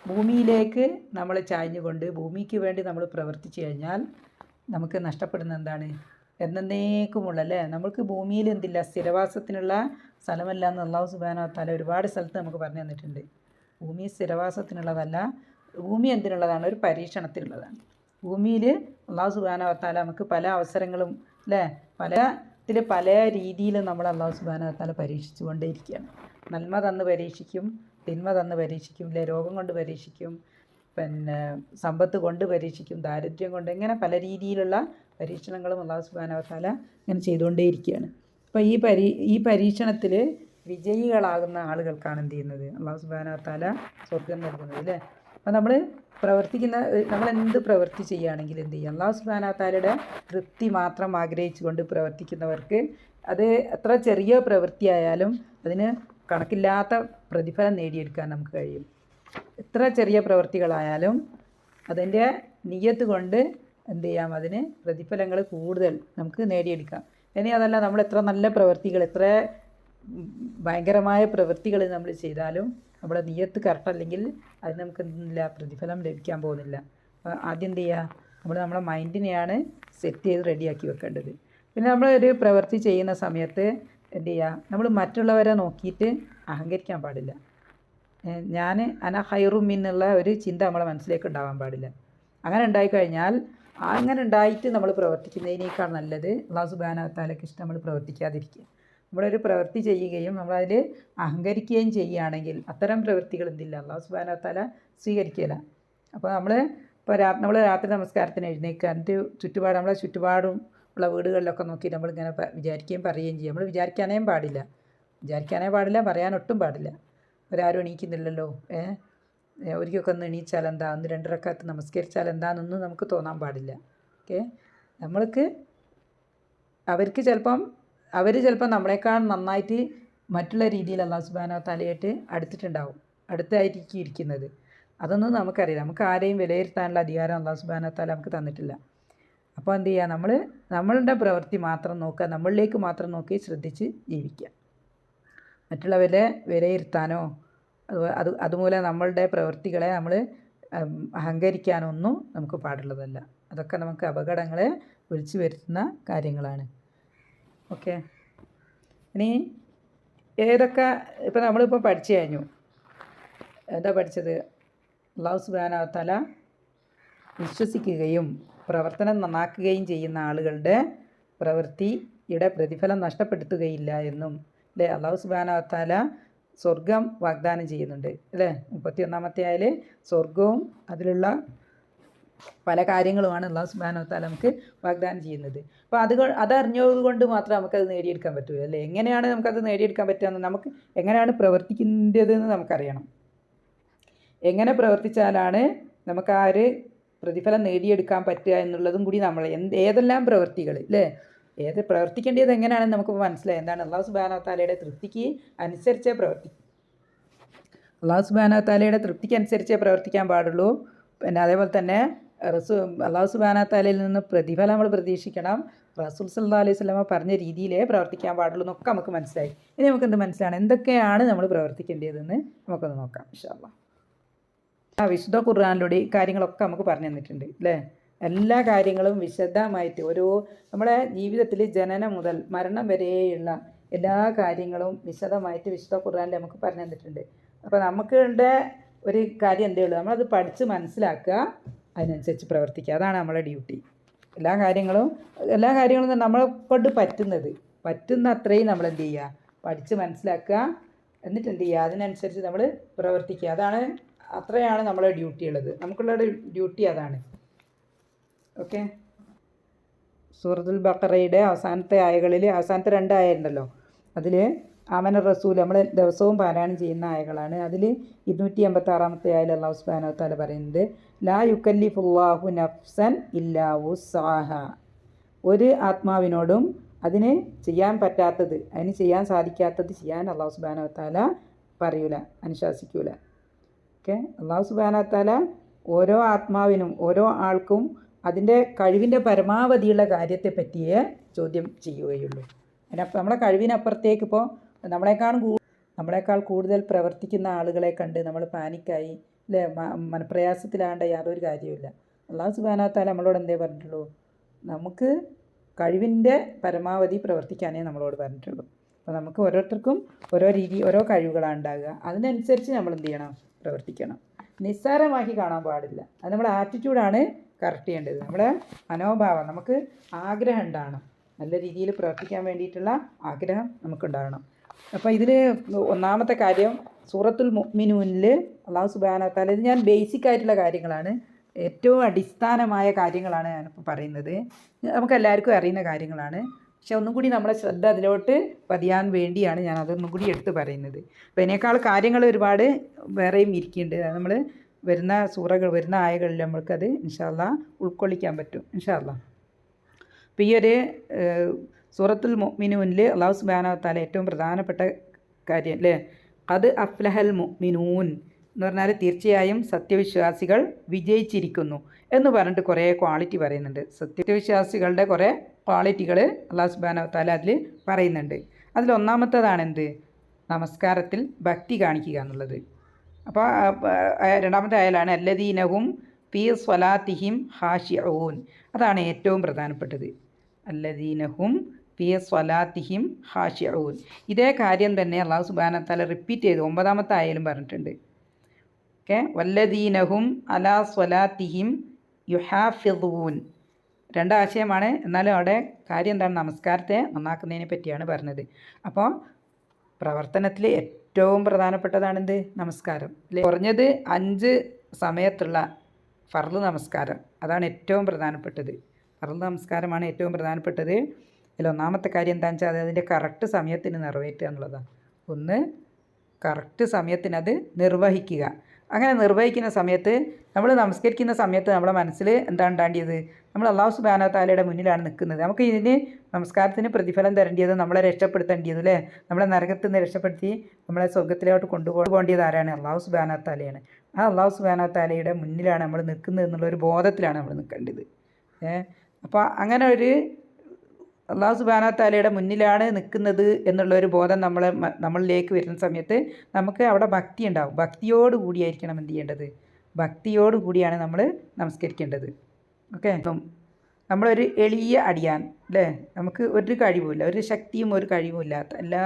ഭൂമിയിലേക്ക് നമ്മൾ ചായ്ഞ്ഞുകൊണ്ട് ഭൂമിക്ക് വേണ്ടി നമ്മൾ പ്രവർത്തിച്ചു കഴിഞ്ഞാൽ നമുക്ക് നഷ്ടപ്പെടുന്ന എന്താണ്? എന്നേക്കുമുള്ള അല്ലേ, നമ്മൾക്ക് ഭൂമിയിൽ എന്തില്ല, സ്ഥിരവാസത്തിനുള്ള സ്ഥലമല്ല എന്ന് അല്ലാഹു സുബ്ഹാനഹു വ തആല ഒരുപാട് സ്ഥലത്ത് നമുക്ക് പറഞ്ഞു തന്നിട്ടുണ്ട്. ഭൂമി സ്ഥിരവാസത്തിനുള്ളതല്ല, ഭൂമി എന്തിനുള്ളതാണ്? ഒരു പരീക്ഷണത്തിനുള്ളതാണ്. ഭൂമിയിൽ അല്ലാഹു സുബ്ഹാനഹു വ തആല നമുക്ക് പല അവസരങ്ങളും അല്ലേ, പല രീതിയിലും നമ്മൾ അല്ലാഹു സുബ്ഹാനഹു വ തആല പരീക്ഷിച്ചു കൊണ്ടേയിരിക്കുകയാണ്. നന്മ തന്ന് പരീക്ഷിക്കും, തിന്മ തന്ന് പരീക്ഷിക്കും അല്ലേ, രോഗം കൊണ്ട് പരീക്ഷിക്കും, പിന്നെ സമ്പത്ത് കൊണ്ട് പരീക്ഷിക്കും, ദാരിദ്ര്യം കൊണ്ട്, ഇങ്ങനെ പല രീതിയിലുള്ള പരീക്ഷണങ്ങളും അല്ലാഹു സുബ്ഹാനഹു വ തആല ഇങ്ങനെ ചെയ്തുകൊണ്ടേയിരിക്കുകയാണ്. അപ്പോൾ ഈ പരീക്ഷണത്തിൽ വിജയികളാകുന്ന ആളുകൾക്കാണ് എന്ത് ചെയ്യുന്നത്? അല്ലാഹു സുബ്ഹാനഹു വ തആല സ്വർഗം നൽകുന്നത് അല്ലേ. അപ്പോൾ നമ്മളെന്ത് പ്രവൃത്തി ചെയ്യുകയാണെങ്കിൽ എന്ത് ചെയ്യുക? അല്ലാഹു സുബ്ഹാനഹു വ തആലയുടെ തൃപ്തി മാത്രം ആഗ്രഹിച്ചുകൊണ്ട് പ്രവർത്തിക്കുന്നവർക്ക് അത് എത്ര ചെറിയ പ്രവൃത്തിയായാലും അതിന് കണക്കില്ലാത്ത പ്രതിഫലം നേടിയെടുക്കാൻ നമുക്ക് കഴിയും. എത്ര ചെറിയ പ്രവൃത്തികളായാലും അതിൻ്റെ നിയ്യത്ത് കൊണ്ട് എന്ത് ചെയ്യാം? അതിന് പ്രതിഫലങ്ങൾ കൂടുതൽ നമുക്ക് നേടിയെടുക്കാം. ഇനി അതല്ല, നമ്മൾ എത്ര നല്ല പ്രവൃത്തികൾ, എത്ര ഭയങ്കരമായ പ്രവൃത്തികൾ നമ്മൾ ചെയ്താലും നമ്മുടെ നിയ്യത്ത് കറക്റ്റ് അല്ലെങ്കിൽ അതിന് നമുക്ക് എന്തില്ല, പ്രതിഫലം ലഭിക്കാൻ പോകുന്നില്ല. ആദ്യം എന്ത് ചെയ്യുക? നമ്മളെ മൈൻഡിനെയാണ് സെറ്റ് ചെയ്ത് റെഡിയാക്കി വെക്കേണ്ടത്. പിന്നെ നമ്മളൊരു പ്രവൃത്തി ചെയ്യുന്ന സമയത്ത് എന്ത് ചെയ്യുക? നമ്മൾ മറ്റുള്ളവരെ നോക്കിയിട്ട് അഹങ്കരിക്കാൻ പാടില്ല. ഞാൻ അന ഖൈറും എന്നുള്ള ഒരു ചിന്ത നമ്മളെ മനസ്സിലേക്ക് ഉണ്ടാവാൻ പാടില്ല. അങ്ങനെ ഉണ്ടായിക്കഴിഞ്ഞാൽ, അങ്ങനെ ഉണ്ടായിട്ട് നമ്മൾ പ്രവർത്തിക്കുന്നതിനേക്കാൾ നല്ലത് അല്ലാഹു സുബ്ഹാനഹു വ തആലയ്ക്ക് ഇഷ്ടം നമ്മൾ പ്രവർത്തിക്കാതിരിക്കുക. നമ്മളൊരു പ്രവൃത്തി ചെയ്യുകയും നമ്മളതിൽ അഹങ്കരിക്കുകയും ചെയ്യുകയാണെങ്കിൽ അത്തരം പ്രവൃത്തികൾ എന്തില്ല, അല്ലാഹു സുബ്ഹാനഹു വ തആല സ്വീകരിക്കില്ല. അപ്പോൾ നമ്മൾ രാത്രി നമസ്കാരത്തിന് എഴുന്നേൽക്കുക, എന്നിട്ട് നമ്മളെ ചുറ്റുപാടും ഉള്ള വീടുകളിലൊക്കെ നോക്കി നമ്മളിങ്ങനെ വിചാരിക്കുകയും പറയുകയും ചെയ്യും. നമ്മൾ വിചാരിക്കാനേ പാടില്ല, പറയാനൊട്ടും പാടില്ല. ഒരാരും എണീക്കുന്നില്ലല്ലോ, ഒരിക്കൊക്കെ ഒന്ന് എണീച്ചാൽ എന്താ, ഒന്ന് 2 റക്അത്ത് നമസ്കരിച്ചാൽ എന്താണെന്നൊന്നും നമുക്ക് തോന്നാൻ പാടില്ല. ഓക്കെ, അവർ ചിലപ്പം നമ്മളെക്കാൾ നന്നായിട്ട് മറ്റുള്ള രീതിയിൽ അല്ലാഹു സുബ്ഹാനഹു വ തആലയായിട്ട് അടുത്തായിരിക്കും ഇരിക്കുന്നത്. അതൊന്നും നമുക്കറിയില്ല. നമുക്ക് ആരെയും വിലയിരുത്താനുള്ള അധികാരം അല്ലാഹു സുബ്ഹാനഹു വ തആല നമുക്ക് തന്നിട്ടില്ല. അപ്പോൾ എന്ത് ചെയ്യുക? നമ്മളുടെ പ്രവൃത്തി മാത്രം നോക്കുക, നമ്മളിലേക്ക് മാത്രം നോക്കി ശ്രദ്ധിച്ച് ജീവിക്കുക. മറ്റുള്ളവരെ വിലയിരുത്താനോ അതുമൂലം നമ്മളുടെ പ്രവൃത്തികളെ നമ്മൾ അഹങ്കരിക്കാനൊന്നും നമുക്ക് പാടുള്ളതല്ല. അതൊക്കെ നമുക്ക് അപകടങ്ങളെ വിളിച്ചു വരുത്തുന്ന കാര്യങ്ങളാണ്. ഓക്കെ, ഇനി ഇപ്പോൾ നമ്മളിപ്പോൾ പഠിച്ചു കഴിഞ്ഞു. എന്താ പഠിച്ചത്? അല്ലാഹു സുബ്ഹാനഹു വ തആല വിശ്വസിക്കുകയും പ്രവർത്തനം നന്നാക്കുകയും ചെയ്യുന്ന ആളുകളുടെ പ്രവൃത്തിയുടെ പ്രതിഫലം നഷ്ടപ്പെടുത്തുകയില്ല എന്നും അല്ലേ, അല്ലാഹു സുബ്ഹാനഹു വ തആല സ്വർഗം വാഗ്ദാനം ചെയ്യുന്നുണ്ട് അല്ലേ. 31-ാമത്തെ ആയതിൽ സ്വർഗവും അതിലുള്ള പല കാര്യങ്ങളുമാണ് അല്ലാഹു സുബ്ഹാനഹു വ തആല നമുക്ക് വാഗ്ദാനം ചെയ്യുന്നത്. അപ്പോൾ അതറിഞ്ഞതുകൊണ്ട് മാത്രം നമുക്കത് നേടിയെടുക്കാൻ പറ്റില്ല അല്ലേ. എങ്ങനെയാണ് നമുക്കത് നേടിയെടുക്കാൻ പറ്റുക? നമുക്ക് എങ്ങനെയാണ് പ്രവർത്തിക്കേണ്ടതെന്ന് നമുക്കറിയണം. എങ്ങനെ പ്രവർത്തിച്ചാലാണ് നമുക്ക് ആ ഒരു പ്രതിഫലം നേടിയെടുക്കാൻ പറ്റുക എന്നുള്ളതും കൂടി നമ്മൾ ഏതെല്ലാം പ്രവൃത്തികൾ അല്ലേ, പ്രവർത്തിക്കേണ്ടത് എങ്ങനെയാണെന്ന് നമുക്ക് മനസ്സിലായി. എന്താണ്? അല്ലാഹു സുബ്ഹാനഹു വ തആലയുടെ തൃപ്തിക്ക് അനുസരിച്ചേ പ്രവർത്തിക്കാൻ പാടുള്ളൂ. പിന്നെ അതേപോലെ തന്നെ അല്ലാഹു സുബ്ഹാനഹു വ തആലയിൽ നിന്ന് പ്രതിഫലം നമ്മൾ പ്രതീക്ഷിക്കണം. റസൂൽ സല്ലല്ലാഹു അലൈഹി വസല്ലമ പറഞ്ഞ രീതിയിലേ പ്രവർത്തിക്കാൻ പാടുള്ളൂ എന്നൊക്കെ നമുക്ക് മനസ്സിലായി. ഇനി നമുക്കെന്ത് മനസ്സിലാണ്? എന്തൊക്കെയാണ് നമ്മൾ പ്രവർത്തിക്കേണ്ടതെന്ന് നമുക്കൊന്ന് നോക്കാം ഇൻഷാ അല്ലാഹ്. വിശുദ്ധ ഖുർആനിലൂടെ ഈ കാര്യങ്ങളൊക്കെ നമുക്ക് പറഞ്ഞു തന്നിട്ടുണ്ട് അല്ലേ. എല്ലാ കാര്യങ്ങളും വിശദമായിട്ട് നമ്മുടെ ജീവിതത്തിൽ ജനനം മുതൽ മരണം വരെയുള്ള എല്ലാ കാര്യങ്ങളും വിശദമായിട്ട് വിശുദ്ധ ഖുർആനിൽ നമുക്ക് പറഞ്ഞു തന്നിട്ടുണ്ട്. അപ്പോൾ നമുക്കുള്ള ഒരു കാര്യം എന്തേ ഉള്ളൂ, നമ്മളത് പഠിച്ച് മനസ്സിലാക്കുക, അതിനനുസരിച്ച് പ്രവർത്തിക്കുക. അതാണ് നമ്മുടെ ഡ്യൂട്ടി. എല്ലാ കാര്യങ്ങളും നമ്മളെ കൊണ്ട് പറ്റുന്ന അത്രയും നമ്മൾ എന്ത് ചെയ്യുക? പഠിച്ച് മനസ്സിലാക്കുക, എന്നിട്ട് എന്ത് ചെയ്യുക, അതിനനുസരിച്ച് നമ്മൾ പ്രവർത്തിക്കുക. അത്രയാണ് നമ്മളെ ഡ്യൂട്ടി ഉള്ളത്. നമുക്കുള്ള ഡ്യൂട്ടി അതാണ്. ഓക്കെ. സൂറത്തുൽ ബഖറയുടെ അവസാനത്തെ ആയകളിൽ അവസാനത്തെ 2 ആയ ഉണ്ടല്ലോ, അതിൽ ആമന റസൂൽ നമ്മൾ ദിവസവും പാരായണം ചെയ്യുന്ന ആയകളാണ്. അതിൽ 256 ആയയിൽ അല്ലാഹു സുബ്ഹാനഹു വ തആല പറയുന്നത് ലാ യുകല്ലിഫുല്ലാഹു നഫ്സൻ ഇല്ലാ വുസ്അഹ. ഒരു ആത്മാവിനോടും അതിന് ചെയ്യാൻ പറ്റാത്തത്, അതിന് ചെയ്യാൻ സാധിക്കാത്തത് ചെയ്യാൻ അല്ലാഹു സുബ്ഹാനഹു വ തആല പറയൂല, അനുശാസിക്കൂല. ഓക്കെ. അല്ലാഹു സുബ്ഹാനഹു വ തആല ഓരോ ആത്മാവിനും ഓരോ ആൾക്കും അതിൻ്റെ കഴിവിൻ്റെ പരമാവധിയുള്ള കാര്യത്തെ പറ്റിയേ ചോദ്യം ചെയ്യുകയുള്ളൂ. അതിനപ്പം നമ്മളെ കഴിവിനപ്പുറത്തേക്ക് ഇപ്പോൾ നമ്മളെക്കാൾ കൂടുതൽ പ്രവർത്തിക്കുന്ന ആളുകളെ കണ്ട് നമ്മൾ പാനിക്കായി അല്ലേ, മനപ്രയാസത്തിലാണ്ട യാതൊരു കാര്യമില്ല. അല്ലാഹു സുബ്ഹാനഹു വ തആല നമ്മളോട് എന്തേ പറഞ്ഞിട്ടുള്ളൂ? നമുക്ക് കഴിവിൻ്റെ പരമാവധി പ്രവർത്തിക്കാനേ നമ്മളോട് പറഞ്ഞിട്ടുള്ളൂ. അപ്പോൾ നമുക്ക് ഓരോരുത്തർക്കും ഓരോ ഓരോ കഴിവുകളാണ് ഉണ്ടാകുക. അതിനനുസരിച്ച് നമ്മൾ എന്ത് ചെയ്യണം? പ്രവർത്തിക്കണം. നിസ്സാരമാക്കി കാണാൻ പാടില്ല. അത് നമ്മുടെ ആറ്റിറ്റ്യൂഡാണ് കറക്റ്റ് ചെയ്യേണ്ടത്. നമ്മുടെ മനോഭാവം, നമുക്ക് ആഗ്രഹം ഉണ്ടാകണം, നല്ല രീതിയിൽ പ്രവർത്തിക്കാൻ വേണ്ടിയിട്ടുള്ള ആഗ്രഹം നമുക്കുണ്ടാകണം. അപ്പോൾ ഇതിൽ ഒന്നാമത്തെ കാര്യം സൂറത്തുൽ മുഅ്മിനൂനിൽ അല്ലാഹു സുബ്ഹാനഹു വ തആല, ഇത് ഞാൻ ബേസിക് ആയിട്ടുള്ള കാര്യങ്ങളാണ്, ഏറ്റവും അടിസ്ഥാനമായ കാര്യങ്ങളാണ് ഞാനിപ്പോൾ പറയുന്നത്. നമുക്കെല്ലാവർക്കും അറിയുന്ന കാര്യങ്ങളാണ്, പക്ഷെ ഒന്നും കൂടി നമ്മളെ ശ്രദ്ധ അതിലോട്ട് പതിയാൻ വേണ്ടിയാണ് ഞാൻ അതൊന്നും കൂടി എടുത്ത് പറയുന്നത്. അപ്പോൾ ഇതിനേക്കാൾ കാര്യങ്ങൾ ഒരുപാട് വേറെയും ഇരിക്കുന്നുണ്ട്. അത് നമ്മൾ വരുന്ന വരുന്ന ആയകളിൽ നമ്മൾക്കത് ഇൻഷാ അല്ലാഹ് ഉൾക്കൊള്ളിക്കാൻ പറ്റും ഇൻഷാ അല്ലാഹ്. അപ്പോൾ ഈ ഒരു സൂറത്തുൽ മുഅ്മിനൂനിൽ അല്ലാഹു സുബ്ഹാനഹു വ തആല ഏറ്റവും പ്രധാനപ്പെട്ട കാര്യം അല്ലേ, ഖദ് അഫ്ലഹൽ മുഅ്മിനൂൻ എന്ന് പറഞ്ഞാൽ തീർച്ചയായും സത്യവിശ്വാസികൾ വിജയിച്ചിരിക്കുന്നു എന്ന് പറഞ്ഞിട്ട് കുറേ ക്വാളിറ്റി പറയുന്നുണ്ട്. സത്യവിശ്വാസികളുടെ കുറേ ക്വാളിറ്റികൾ അല്ലാഹു സുബ്ഹാനഹു വ തആല അതിൽ പറയുന്നുണ്ട്. അതിലൊന്നാമത്തേതാണ് എന്ത്? നമസ്കാരത്തിൽ ഭക്തി കാണിക്കുക എന്നുള്ളത്. അപ്പോൾ രണ്ടാമത്തെ ആയാലാണ് അല്ലദീനഹും ഫീ സ്വലാത്തിഹിം ഖാശിഊൻ. അതാണ് ഏറ്റവും പ്രധാനപ്പെട്ടത്. അല്ലദീനഹും ഫീ സ്വലാത്തിഹിം ഖാശിഊൻ. ഇതേ കാര്യം തന്നെ അല്ലാഹു സുബ്ഹാനഹു വ തആല റിപ്പീറ്റ് ചെയ്ത് 9ാമത്തെ ആയയിലും പറഞ്ഞിട്ടുണ്ട്. ഓക്കെ. വല്ലദീനഹും അലാ സ്വലാത്തിഹിം യുഹാഫിദൂൻ. 2 ആശയമാണ്, എന്നാലും അവിടെ കാര്യം എന്താണ്? നമസ്കാരത്തെ നന്നാക്കുന്നതിനെ പറ്റിയാണ് പറഞ്ഞത്. അപ്പോൾ പ്രവർത്തനത്തിൽ ഏറ്റവും പ്രധാനപ്പെട്ടതാണെന്ത്? നമസ്കാരം അല്ലേ. കുറഞ്ഞത് 5 സമയത്തുള്ള ഫർള് നമസ്കാരം, അതാണ് ഏറ്റവും പ്രധാനപ്പെട്ടത്. ഫർള് നമസ്കാരമാണ് ഏറ്റവും പ്രധാനപ്പെട്ടത്. അതിൽ ഒന്നാമത്തെ കാര്യം എന്താണെന്ന് വെച്ചാൽ അതിൻ്റെ കറക്റ്റ് സമയത്തിന് നിറവേറ്റുക എന്നുള്ളതാണ്. ഒന്ന്, കറക്റ്റ് സമയത്തിനത് നിർവഹിക്കുക. അങ്ങനെ നിർവഹിക്കുന്ന സമയത്ത്, നമ്മൾ നമസ്കരിക്കുന്ന സമയത്ത് നമ്മളെ മനസ്സിൽ എന്താണ് ഉണ്ടാകേണ്ടത്? നമ്മൾ അല്ലാഹു സുബ്ഹാനഹു വ തആലയുടെ മുന്നിലാണ് നിൽക്കുന്നത്. നമുക്ക് ഇതിന് നമസ്കാരത്തിന് പ്രതിഫലം തരേണ്ടത്, നമ്മളെ രക്ഷപ്പെടുത്തേണ്ടത് അല്ലേ, നമ്മളെ നരകത്തിൽ നിന്ന് രക്ഷപ്പെടുത്തി നമ്മളെ സ്വർഗ്ഗത്തിലോട്ട് കൊണ്ടുപോകേണ്ടത് ആരാണ്? അല്ലാഹു സുബ്ഹാനഹു വ തആലയാണ്. ആ അല്ലാഹു സുബ്ഹാനഹു വ തആലയുടെ മുന്നിലാണ് നമ്മൾ നിൽക്കുന്നത് എന്നുള്ളൊരു ബോധത്തിലാണ് നമ്മൾ നിൽക്കേണ്ടത്. അപ്പോൾ അങ്ങനെ ഒരു അല്ലാഹു സുബ്ഹാനഹു വ തആലയുടെ മുന്നിലാണ് നിൽക്കുന്നത് എന്നുള്ളൊരു ബോധം നമ്മളിലേക്ക് വരുന്ന സമയത്ത് നമുക്ക് അവിടെ ഭക്തി ഉണ്ടാവും. ഭക്തിയോട് കൂടിയായിരിക്കണം എന്ത് ചെയ്യേണ്ടത്? ഭക്തിയോട് കൂടിയാണ് നമ്മൾ നമസ്കരിക്കേണ്ടത്. ഓക്കെ. അപ്പം നമ്മളൊരു എളിയ അടിയാൻ അല്ലേ, നമുക്ക് ഒരു കഴിവുമില്ല, ഒരു ശക്തിയും ഒരു കഴിവും ഇല്ലാത്ത, എല്ലാ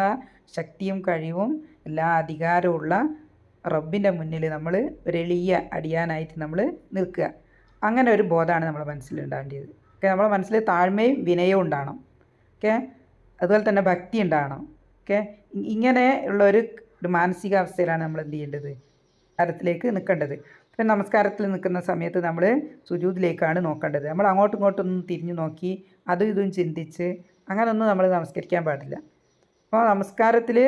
ശക്തിയും കഴിവും എല്ലാ അധികാരമുള്ള റബ്ബിൻ്റെ മുന്നിൽ നമ്മൾ ഒരു എളിയ അടിയാനായിട്ട് നമ്മൾ നിൽക്കുക. അങ്ങനെ ഒരു ബോധമാണ് നമ്മുടെ മനസ്സിലുണ്ടാകേണ്ടത്. ഓക്കെ. നമ്മുടെ മനസ്സിൽ താഴ്മയും വിനയവും ഉണ്ടാകണം. ഓക്കെ. അതുപോലെ തന്നെ ഭക്തി ഉണ്ടാകണം. ഓക്കെ. ഇങ്ങനെ ഉള്ളൊരു മാനസികാവസ്ഥയിലാണ് നമ്മൾ എന്ത് ചെയ്യേണ്ടത്? നമസ്കാരത്തിലേക്ക് നിൽക്കേണ്ടത്. പിന്നെ നമസ്കാരത്തിൽ നിൽക്കുന്ന സമയത്ത് നമ്മൾ സുജൂദിലേക്കാണ് നോക്കേണ്ടത്. നമ്മൾ അങ്ങോട്ടും ഇങ്ങോട്ടൊന്നും തിരിഞ്ഞു നോക്കി അതും ഇതും ചിന്തിച്ച് അങ്ങനെയൊന്നും നമ്മൾ നമസ്കരിക്കാൻ പാടില്ല. അപ്പോൾ നമസ്കാരത്തിൽ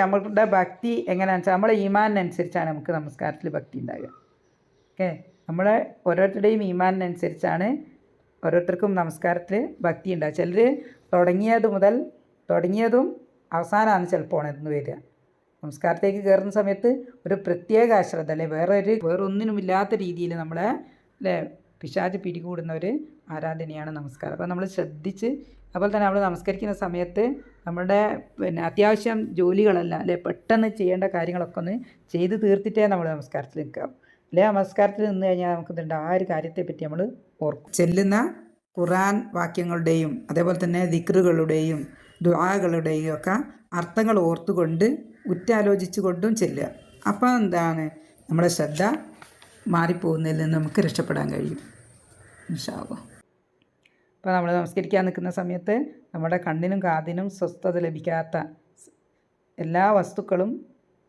നമ്മളുടെ ഭക്തി എങ്ങനെയാണെന്ന് വെച്ചാൽ നമ്മളെ ഈമാനിനനുസരിച്ചാണ് നമുക്ക് നമസ്കാരത്തിൽ ഭക്തി ഉണ്ടാകുക. ഓക്കെ. നമ്മളെ ഓരോരുത്തരുടെയും ഈമാനിനനുസരിച്ചാണ് ഓരോരുത്തർക്കും നമസ്കാരത്തിൽ ഭക്തി ഉണ്ടാകുക. ചിലർ തുടങ്ങിയതും അവസാനമാണ് ചിലപ്പോൾ ഉണർന്നു വരിക. നമസ്കാരത്തേക്ക് കയറുന്ന സമയത്ത് ഒരു പ്രത്യേക അശ്രദ്ധ അല്ലെ, വേറൊന്നിനുമില്ലാത്ത രീതിയിൽ നമ്മളെ അല്ലേ പിശാച് പിടികൂടുന്ന ഒരു ആരാധനയാണ് നമസ്കാരം. അപ്പോൾ നമ്മൾ ശ്രദ്ധിച്ച്, അതുപോലെ തന്നെ നമ്മൾ നമസ്കരിക്കുന്ന സമയത്ത് നമ്മളുടെ അത്യാവശ്യം ജോലികളല്ല അല്ലെ, പെട്ടെന്ന് ചെയ്യേണ്ട കാര്യങ്ങളൊക്കെ ഒന്ന് ചെയ്ത് തീർത്തിട്ടേ നമ്മൾ നമസ്കാരത്തിൽ നിൽക്കാം. അല്ലെ നമസ്കാരത്തിൽ നിന്ന് കഴിഞ്ഞാൽ നമുക്കുണ്ട് ആ ഒരു കാര്യത്തെപ്പറ്റി നമ്മൾ ഓർക്കും. ചെല്ലുന്ന ഖുർആൻ വാക്യങ്ങളുടെയും അതേപോലെ തന്നെ ദിക്റുകളുടെയും ദുആകളുടെയും ഒക്കെ അർത്ഥങ്ങൾ ഓർത്തുകൊണ്ട് ഉറ്റാലോചിച്ചു കൊണ്ടും ചെല്ലുക. അപ്പോൾ എന്താണ്, നമ്മുടെ ശ്രദ്ധ മാറിപ്പോകുന്നതിൽ നിന്ന് നമുക്ക് രക്ഷപ്പെടാൻ കഴിയും ഇൻഷാ അല്ലാഹ്. അപ്പോൾ നമ്മൾ നമസ്കരിക്കാൻ നിൽക്കുന്ന സമയത്ത് നമ്മുടെ കണ്ണിനും കാതിനും സ്വസ്ഥത ലഭിക്കാത്ത എല്ലാ വസ്തുക്കളും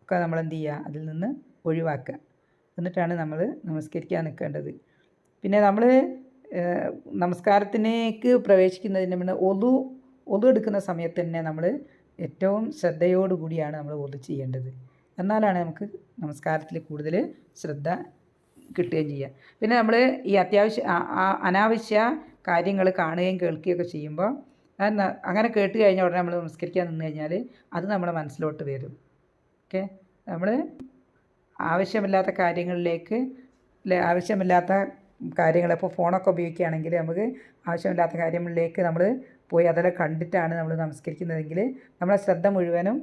ഒക്കെ നമ്മൾ എന്ത് ചെയ്യുക, അതിൽ നിന്ന് ഒഴിവാക്കുക. എന്നിട്ടാണ് നമ്മൾ നമസ്കരിക്കാൻ നിൽക്കേണ്ടത്. പിന്നെ നമ്മൾ നമസ്കാരത്തിലേക്ക് പ്രവേശിക്കുന്നതിന് മുന്നേ ഒതു എടുക്കുന്ന സമയത്ത് തന്നെ നമ്മൾ ഏറ്റവും ശ്രദ്ധയോടുകൂടിയാണ് നമ്മൾ ഒതു ചെയ്യേണ്ടത്. എന്നാലാണ് നമുക്ക് നമസ്കാരത്തിൽ കൂടുതൽ ശ്രദ്ധ കിട്ടുകയും ചെയ്യുക. പിന്നെ നമ്മൾ ഈ അനാവശ്യ കാര്യങ്ങൾ കാണുകയും കേൾക്കുകയൊക്കെ ചെയ്യുമ്പോൾ അങ്ങനെ കേട്ട് കഴിഞ്ഞാൽ ഉടനെ നമ്മൾ നമസ്കരിക്കാൻ നിന്ന് കഴിഞ്ഞാൽ അത് നമ്മുടെ മനസ്സിലോട്ട് വരും. ഓക്കെ, നമ്മൾ ആവശ്യമില്ലാത്ത കാര്യങ്ങളിലേക്ക് ആവശ്യമില്ലാത്ത കാര്യങ്ങൾ, ഇപ്പോൾ ഫോണൊക്കെ ഉപയോഗിക്കുകയാണെങ്കിൽ നമുക്ക് ആവശ്യമില്ലാത്ത കാര്യങ്ങളിലേക്ക് നമ്മൾ പോയി അതെല്ലാം കണ്ടിട്ടാണ് നമ്മൾ നമസ്കരിക്കുന്നതെങ്കിൽ നമ്മളെ ശ്രദ്ധ മുഴുവനും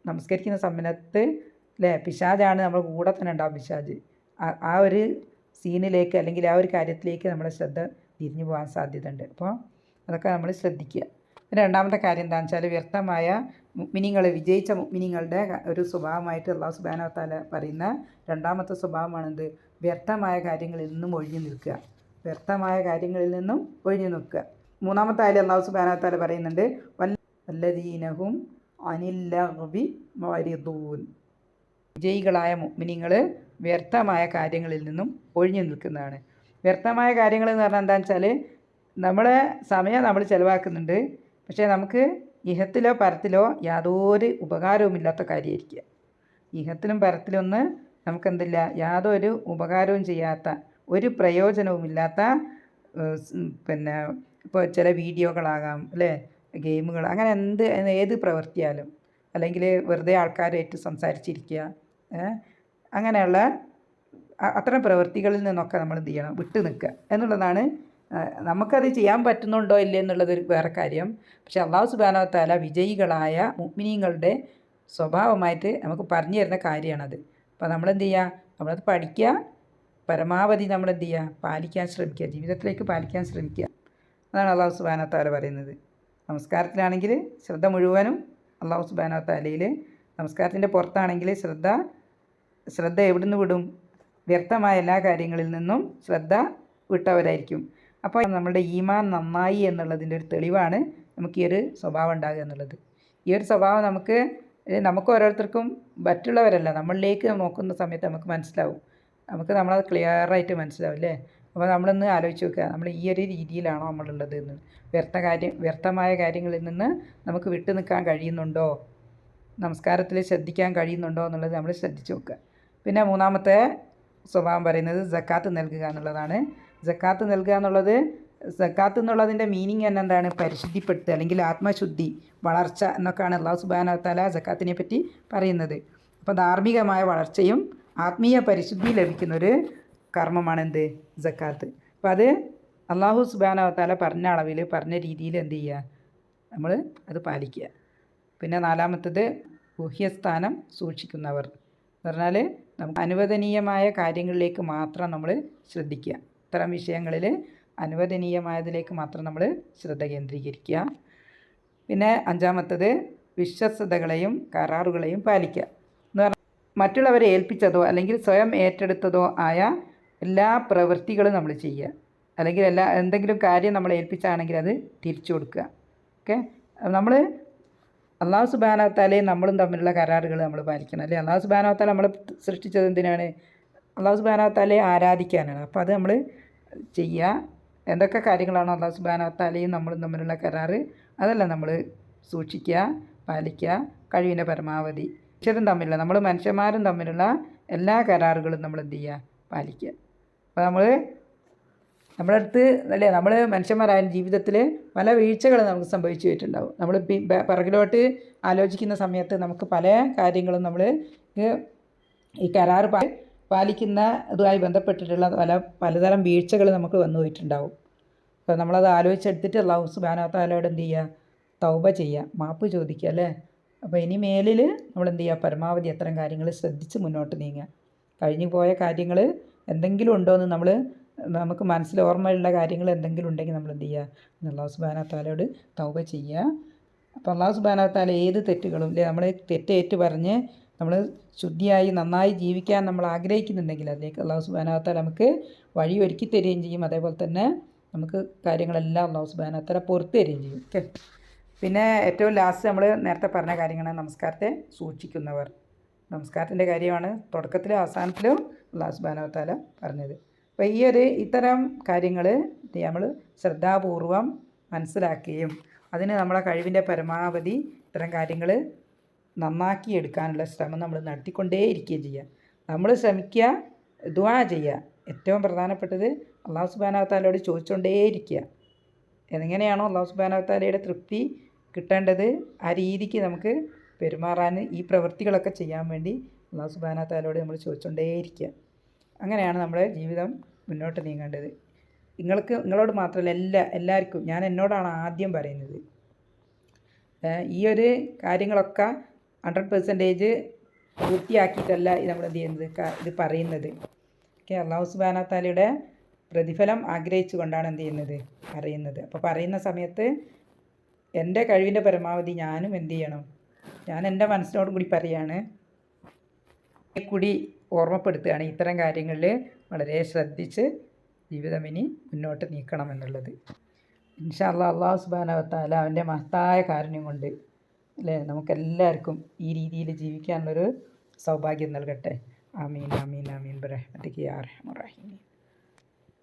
നമസ്കരിക്കുന്ന സമയത്ത് പിശാചാണ് നമ്മൾ കൂടെ തന്നെ ഉണ്ടാവും. പിശാച് ആ ഒരു സീനിലേക്ക് അല്ലെങ്കിൽ ആ ഒരു കാര്യത്തിലേക്ക് നമ്മുടെ ശ്രദ്ധ തിരിഞ്ഞു പോകാൻ സാധ്യതയുണ്ട്. അപ്പോൾ അതൊക്കെ നമ്മൾ ശ്രദ്ധിക്കുക. രണ്ടാമത്തെ കാര്യം എന്താണെന്ന് വെച്ചാൽ വ്യർത്ഥമായ മുഅ്മിനീങ്ങൾ, വിജയിച്ച മുഅ്മിനീങ്ങളുടെ ഒരു സ്വഭാവമായിട്ട് അല്ലാഹു സുബ്ഹാനഹു വ തആല പറയുന്ന രണ്ടാമത്തെ സ്വഭാവമാണെന്ത്? വ്യർത്ഥമായ കാര്യങ്ങളിൽ നിന്നും ഒഴിഞ്ഞു നിൽക്കുക. വ്യർത്ഥമായ കാര്യങ്ങളിൽ നിന്നും ഒഴിഞ്ഞു നിൽക്കുക. മൂന്നാമത്തെ ആയത്തിൽ അല്ലാഹു സുബ്ഹാനഹു വ തആല പറയുന്നുണ്ട്, വല്ലദീനഹും അനിൽ ലഗ്വി മുഅ്രിദൂൻ. വിജയികളായ മുഅ്മിനീങ്ങൾ വ്യർത്ഥമായ കാര്യങ്ങളിൽ നിന്നും ഒഴിഞ്ഞു നിൽക്കുന്നതാണ്. വ്യർത്ഥമായ കാര്യങ്ങൾ എന്ന് പറഞ്ഞാൽ എന്താണെന്ന് വെച്ചാൽ നമ്മളെ സമയം നമ്മൾ ചിലവാക്കുന്നുണ്ട്, പക്ഷേ നമുക്ക് ഇഹത്തിലോ പരത്തിലോ യാതൊരു ഉപകാരവുമില്ലാത്ത കാര്യമായിരിക്കുക. ഇഹത്തിലും പരത്തിലൊന്ന് നമുക്കെന്തില്ല, യാതൊരു ഉപകാരവും ചെയ്യാത്ത, ഒരു പ്രയോജനവുമില്ലാത്ത പിന്നെ ഇപ്പോൾ ചില വീഡിയോകളാകാം അല്ലേ, ഗെയിമുകൾ, അങ്ങനെ ഏത് പ്രവൃത്തിയാലും, അല്ലെങ്കിൽ വെറുതെ ആൾക്കാരായിട്ട് സംസാരിച്ചിരിക്കുക, അങ്ങനെയുള്ള അത്തരം പ്രവൃത്തികളിൽ നിന്നൊക്കെ നമ്മൾ എന്ത് ചെയ്യണം, വിട്ടു നിൽക്കുക എന്നുള്ളതാണ്. നമുക്കത് ചെയ്യാൻ പറ്റുന്നുണ്ടോ ഇല്ലേ എന്നുള്ളത് വേറെ കാര്യം. പക്ഷേ അല്ലാഹു സുബ്ഹാനഹു വ തആല വിജയികളായ മുഅ്മിനീങ്ങളുടെ സ്വഭാവമായിട്ട് നമുക്ക് പറഞ്ഞു തരുന്ന കാര്യമാണത്. അപ്പോൾ നമ്മളെന്ത് ചെയ്യുക, നമ്മളത് പഠിക്കുക, പരമാവധി നമ്മളെന്ത് ചെയ്യുക, പാലിക്കാൻ ശ്രമിക്കുക, ജീവിതത്തിലേക്ക് പാലിക്കാൻ ശ്രമിക്കുക. അതാണ് അല്ലാഹു സുബ്ഹാനഹു വ തആല പറയുന്നത്. നമസ്കാരത്തിലാണെങ്കിൽ ശ്രദ്ധ മുഴുവനും അല്ലാഹു സുബ്ഹാനഹു വ തആലയിൽ, നമസ്കാരത്തിൻ്റെ പുറത്താണെങ്കിൽ ശ്രദ്ധ എവിടുന്ന് വിടും? വ്യർത്ഥമായ എല്ലാ കാര്യങ്ങളിൽ നിന്നും ശ്രദ്ധ വിട്ടവരായിരിക്കും. അപ്പോൾ നമ്മുടെ ഈമാൻ നന്നായി എന്നുള്ളതിൻ്റെ ഒരു തെളിവാണ് നമുക്ക് ഈ ഒരു സ്വഭാവം ഉണ്ടാകുക എന്നുള്ളത്. ഈ ഒരു സ്വഭാവം നമുക്ക് ഓരോരുത്തർക്കും മറ്റുള്ളവരല്ല, നമ്മളിലേക്ക് നോക്കുന്ന സമയത്ത് നമുക്ക് മനസ്സിലാവും, നമ്മളത് ക്ലിയറായിട്ട് മനസ്സിലാവും അല്ലേ. അപ്പോൾ നമ്മളൊന്ന് ആലോചിച്ച് നോക്കുക, നമ്മൾ ഈ ഒരു രീതിയിലാണോ നമ്മളുള്ളത് എന്ന്. വ്യർത്ഥമായ കാര്യങ്ങളിൽ നിന്ന് നമുക്ക് വിട്ടു നിൽക്കാൻ കഴിയുന്നുണ്ടോ, നമസ്കാരത്തിൽ ശ്രദ്ധിക്കാൻ കഴിയുന്നുണ്ടോ എന്നുള്ളത് നമ്മൾ ശ്രദ്ധിച്ച് നോക്കുക. പിന്നെ മൂന്നാമത്തെ സ്വഭാവം പറയുന്നത് സക്കാത്ത് നൽകുക എന്നുള്ളതാണ്. സക്കാത്ത് നൽകുക എന്നുള്ളതിൻ്റെ മീനിങ് തന്നെ എന്താണ്? പരിശുദ്ധിപ്പെടുത്തുക, അല്ലെങ്കിൽ ആത്മശുദ്ധി, വളർച്ച എന്നൊക്കെയാണ് അല്ലാഹു സുബ്ഹാനഹു വ തആല സക്കാത്തിനെ പറ്റി പറയുന്നത്. അപ്പോൾ ധാർമ്മികമായ വളർച്ചയും ആത്മീയ പരിശുദ്ധി ലഭിക്കുന്നൊരു കർമ്മമാണ് എന്ത്? സക്കാത്ത്. അപ്പോൾ അത് അല്ലാഹു സുബ്ഹാനഹു വ തആല പറഞ്ഞ അളവിൽ പറഞ്ഞ രീതിയിൽ എന്ത് ചെയ്യുക, നമ്മൾ അത് പാലിക്കുക. പിന്നെ നാലാമത്തത് ഗുഹ്യസ്ഥാനം സൂക്ഷിക്കുന്നവർ എന്ന് പറഞ്ഞാൽ നമുക്ക് അനുവദനീയമായ കാര്യങ്ങളിലേക്ക് മാത്രം നമ്മൾ ശ്രദ്ധിക്കുക. ഇത്തരം വിഷയങ്ങളിൽ അനുവദനീയമായതിലേക്ക് മാത്രം നമ്മൾ ശ്രദ്ധ കേന്ദ്രീകരിക്കുക. പിന്നെ അഞ്ചാമത്തത് വിശ്വസ്തതകളെയും കരാറുകളെയും പാലിക്കുക എന്ന് പറഞ്ഞാൽ മറ്റുള്ളവരെ ഏൽപ്പിച്ചതോ അല്ലെങ്കിൽ സ്വയം ഏറ്റെടുത്തതോ ആയ എല്ലാ പ്രവൃത്തികളും നമ്മൾ ചെയ്യുക, അല്ലെങ്കിൽ എന്തെങ്കിലും കാര്യം നമ്മൾ ഏൽപ്പിച്ചാണെങ്കിൽ അത് തിരിച്ചു കൊടുക്കുക. ഓക്കെ, നമ്മൾ അല്ലാഹു സുബ്ഹാനഹു വ തആലയും നമ്മളും തമ്മിലുള്ള കരാറുകൾ നമ്മൾ പാലിക്കണം അല്ലേ. അല്ലാഹു സുബ്ഹാനഹു വ തആല നമ്മളെ സൃഷ്ടിച്ചത് എന്തിനാണ്? അല്ലാഹു സുബ്ഹാനഹു വ തആലയെ ആരാധിക്കാനാണ്. അപ്പോൾ അത് നമ്മൾ ചെയ്യുക. എന്തൊക്കെ കാര്യങ്ങളാണോ അല്ലാഹു സുബ്ഹാനഹു വ തആലയും നമ്മളും തമ്മിലുള്ള കരാറ്, അതെല്ലാം നമ്മൾ സൂക്ഷിക്കുക, പാലിക്കുക, കഴിവിൻ്റെ പരമാവധി. നമ്മൾ മനുഷ്യന്മാരും തമ്മിലുള്ള എല്ലാ കരാറുകളും നമ്മൾ എന്ത് ചെയ്യുക, പാലിക്കുക. അപ്പോൾ നമ്മുടെ അടുത്ത് അല്ലേ, നമ്മൾ മനുഷ്യന്മാരായ ജീവിതത്തിൽ പല വീഴ്ചകളും നമുക്ക് സംഭവിച്ചു പോയിട്ടുണ്ടാവും. നമ്മൾ പിറകിലോട്ട് ആലോചിക്കുന്ന സമയത്ത് നമുക്ക് പല കാര്യങ്ങളും നമ്മൾ ഈ കരാർ പാലിക്കുന്ന ഇതുമായി ബന്ധപ്പെട്ടിട്ടുള്ള പലതരം വീഴ്ചകൾ നമുക്ക് വന്നു പോയിട്ടുണ്ടാവും. അപ്പോൾ നമ്മളത് ആലോചിച്ചെടുത്തിട്ട് അല്ലാഹു സുബ്ഹാനഹു വ തആലയോട് എന്ത് ചെയ്യുക, തൗബ ചെയ്യുക, മാപ്പ് ചോദിക്കുക അല്ലേ. അപ്പോൾ ഇനി മേലിൽ നമ്മൾ എന്ത് ചെയ്യുക, പരമാവധി അത്തരം കാര്യങ്ങൾ ശ്രദ്ധിച്ച് മുന്നോട്ട് നീങ്ങുക. കഴിഞ്ഞു പോയ കാര്യങ്ങൾ എന്തെങ്കിലും ഉണ്ടോ എന്ന് നമുക്ക് മനസ്സിൽ ഓർമ്മയുള്ള കാര്യങ്ങൾ എന്തെങ്കിലും ഉണ്ടെങ്കിൽ നമ്മൾ എന്ത് ചെയ്യുക, അല്ലാഹു സുബ്ഹാനഹു വ തആലയോട് തൗബ ചെയ്യുക. അപ്പോൾ അല്ലാഹു സുബ്ഹാനഹു വ തആല ഏത് തെറ്റുകളും അല്ലേ, നമ്മൾ തെറ്റേറ്റ് പറഞ്ഞ് നമ്മൾ ശുദ്ധിയായി നന്നായി ജീവിക്കാൻ നമ്മൾ ആഗ്രഹിക്കുന്നുണ്ടെങ്കിൽ അതിലേക്ക് അല്ലാഹു സുബ്ഹാനഹു വ തആല നമുക്ക് വഴി ഒരുക്കി തരികയും ചെയ്യും. അതേപോലെ തന്നെ നമുക്ക് കാര്യങ്ങളെല്ലാം അല്ലാഹു സുബ്ഹാനഹു വ തആല പുറത്തു തരികയും ചെയ്യും. ഓക്കെ, പിന്നെ ഏറ്റവും ലാസ്റ്റ് നമ്മൾ നേരത്തെ പറഞ്ഞ കാര്യങ്ങളാണ് നമസ്കാരത്തെ സൂക്ഷിക്കുന്നവർ. നമസ്കാരത്തിൻ്റെ കാര്യമാണ് തുടക്കത്തിലും അവസാനത്തിലും അല്ലാഹു സുബ്ഹാനഹു വ തആല പറഞ്ഞത്. അപ്പോൾ ഇത്തരം കാര്യങ്ങൾ നമ്മൾ ശ്രദ്ധാപൂർവം മനസ്സിലാക്കുകയും അതിന് നമ്മളെ കഴിവിൻ്റെ പരമാവധി ഇത്തരം കാര്യങ്ങൾ നന്നാക്കി എടുക്കാനുള്ള ശ്രമം നമ്മൾ നടത്തിക്കൊണ്ടേയിരിക്കുകയും ചെയ്യുക. നമ്മൾ ശ്രമിക്കുക, ദുആ ചെയ്യുക. ഏറ്റവും പ്രധാനപ്പെട്ടത് അല്ലാഹു സുബ്ഹാനഹു വ തആലയോട് ചോദിച്ചുകൊണ്ടേയിരിക്കുക. എങ്ങനെയാണോ അല്ലാഹു സുബ്ഹാനഹു വ തആലയുടെ തൃപ്തി കിട്ടേണ്ടത് ആ രീതിക്ക് നമുക്ക് പെരുമാറാൻ ഈ പ്രവൃത്തികളൊക്കെ ചെയ്യാൻ വേണ്ടി അല്ലാഹു സുബ്ഹാനഹു വ തആലയോട് നമ്മൾ ചോദിച്ചുകൊണ്ടേയിരിക്കുക. അങ്ങനെയാണ് നമ്മുടെ ജീവിതം മുന്നോട്ട് നീങ്ങേണ്ടത്. നിങ്ങളോട് മാത്രമല്ല എല്ലാവർക്കും, ഞാൻ എന്നോടാണ് ആദ്യം പറയുന്നത്. ഈ കാര്യങ്ങളൊക്കെ 100% പൂർത്തിയാക്കിയിട്ടല്ല നമ്മൾ എന്ത് ചെയ്യുന്നത്, ഇത് പറയുന്നത്. അല്ലാഹു സുബ്ഹാനഹു വ തആലയുടെ പ്രതിഫലം ആഗ്രഹിച്ചു കൊണ്ടാണ് എന്ത് ചെയ്യുന്നത്, പറയുന്നത്. അപ്പോൾ പറയുന്ന സമയത്ത് എൻ്റെ കഴിവിൻ്റെ പരമാവധി ഞാനും എന്ത് ചെയ്യണം, ഞാൻ എൻ്റെ മനസ്സിനോടും കൂടി പറയുകയാണ്, കൂടി ഓർമ്മപ്പെടുത്തുകയാണ് ഇത്തരം കാര്യങ്ങളിൽ വളരെ ശ്രദ്ധിച്ച് ജീവിതം ഇനി മുന്നോട്ട് നീക്കണം എന്നുള്ളത്. ഇൻഷാ അല്ലാഹ് അല്ലാഹു സുബ്ഹാനഹു വ തആല അവൻ്റെ മഹത്തായ കാരുണ്യം കൊണ്ട് നമുക്കെല്ലാവർക്കും ഈ രീതിയിൽ ജീവിക്കാനുള്ളൊരു സൗഭാഗ്യം നൽകട്ടെ. ആമീൻ ആമീൻ ആമീൻ ബിറഹ്മതിക യാ അർഹമർ റഹീമീൻ.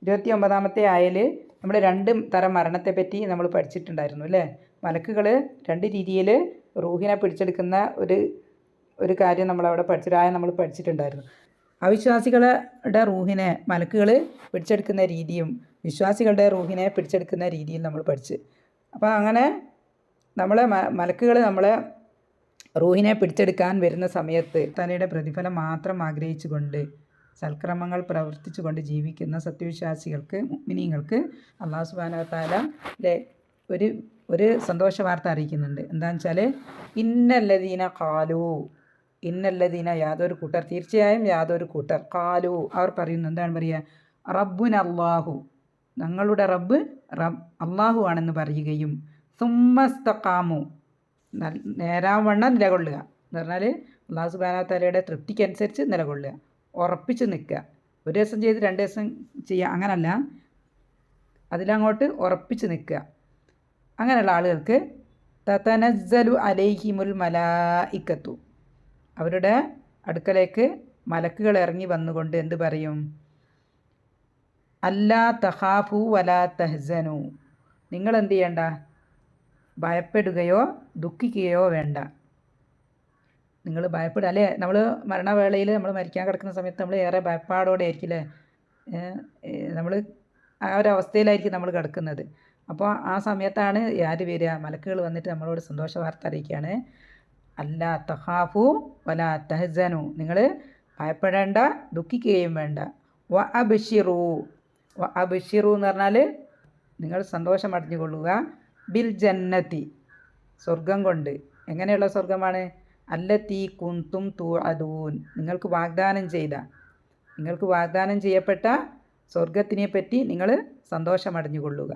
29ാമത്തെ ആയതിൽ നമ്മൾ 2 തരം മരണത്തെപ്പറ്റി നമ്മൾ പഠിച്ചിട്ടുണ്ടായിരുന്നു അല്ലേ. മലക്കുകൾ 2 രീതിയിൽ റൂഹിനെ പിടിച്ചെടുക്കുന്ന ഒരു കാര്യം നമ്മളവിടെ നമ്മൾ പഠിച്ചിട്ടുണ്ടായിരുന്നു. അവിശ്വാസികളുടെ റൂഹിനെ മലക്കുകൾ പിടിച്ചെടുക്കുന്ന രീതിയും വിശ്വാസികളുടെ റൂഹിനെ പിടിച്ചെടുക്കുന്ന രീതിയും നമ്മൾ പഠിച്ച്. അപ്പോൾ അങ്ങനെ മലക്കുകൾ നമ്മളെ റൂഹിനെ പിടിച്ചെടുക്കാൻ വരുന്ന സമയത്ത് തന്നയുടെ പ്രതിഫലം മാത്രം ആഗ്രഹിച്ചുകൊണ്ട് സൽക്രമങ്ങൾ പ്രവർത്തിച്ചുകൊണ്ട് ജീവിക്കുന്ന സത്യവിശ്വാസികൾക്ക്, മുഅ്മിനീങ്ങൾക്ക് അല്ലാഹു സുബ്ഹാനഹു വ തആല ഒരു സന്തോഷ വാർത്ത അറിയിക്കുന്നുണ്ട്. എന്താണെന്ന് വെച്ചാൽ ഇന്നല്ലദീന യാതൊരു കൂട്ടർ, തീർച്ചയായും യാതൊരു കൂട്ടർ, ഖാലു അവർ പറയുന്നു, എന്താണ് പറയുക, റബ്ബുന അല്ലാഹു, ഞങ്ങളുടെ റബ്ബ് അല്ലാഹു ആണെന്ന് പറയുകയും സുമ്മസ്തഖാമു നേരാവണ്ണം നിലകൊള്ളുക എന്ന് പറഞ്ഞാൽ അല്ലാഹു സുബ്ഹാനഹു വ തആലയുടെ തൃപ്തിക്കനുസരിച്ച് നിലകൊള്ളുക, ഉറപ്പിച്ച് നിൽക്കുക. ഒരു ദിവസം ചെയ്ത് 2 ദിവസം ചെയ്യുക അങ്ങനല്ല, അതിലങ്ങോട്ട് ഉറപ്പിച്ച് നിൽക്കുക. അങ്ങനെയുള്ള ആളുകൾക്ക് തതനസ്സലു അലൈഹിമുൽ മലായിക്കത്തു, അവരുടെ അടുക്കലേക്ക് മലക്കുകൾ ഇറങ്ങി വന്നുകൊണ്ട് എന്ത് പറയും, അല്ലാ തഖാഫു വലാ തഹ്സനു, നിങ്ങൾ എന്ത് ചെയ്യണ്ട, ഭയപ്പെടുകയോ ദുഃഖിക്കുകയോ വേണ്ട. നിങ്ങൾ ഭയപ്പെടുക അല്ലേ. നമ്മൾ മരണവേളയിൽ നമ്മൾ മരിക്കാൻ കിടക്കുന്ന സമയത്ത് നമ്മൾ ഏറെ ഭയപ്പാടോടെ ആയിരിക്കില്ലേ, നമ്മൾ ആ ഒരവസ്ഥയിലായിരിക്കും നമ്മൾ കിടക്കുന്നത്. അപ്പോൾ ആ സമയത്താണ് ആര് വരിക, മലക്കുകൾ വന്നിട്ട് നമ്മളോട് സന്തോഷ വാർത്ത അറിയിക്കുകയാണ്, അല്ലാ തഖാഫു വലാ തഹ്സനു, നിങ്ങൾ ഭയപ്പെടേണ്ട ദുഃഖിക്കുകയും വേണ്ട. വ അബ്ശിറു എന്ന് പറഞ്ഞാൽ നിങ്ങൾ സന്തോഷം അടഞ്ഞുകൊള്ളുക, ബിൽ ജന്നത്തി, സ്വർഗം കൊണ്ട്. എങ്ങനെയുള്ള സ്വർഗമാണ്, അല്ലത്തി കുന്തും തുഅദൂൻ, നിങ്ങൾക്ക് വാഗ്ദാനം ചെയ്യപ്പെട്ട സ്വർഗത്തിനെ പറ്റി നിങ്ങൾ സന്തോഷം അടഞ്ഞുകൊള്ളുക.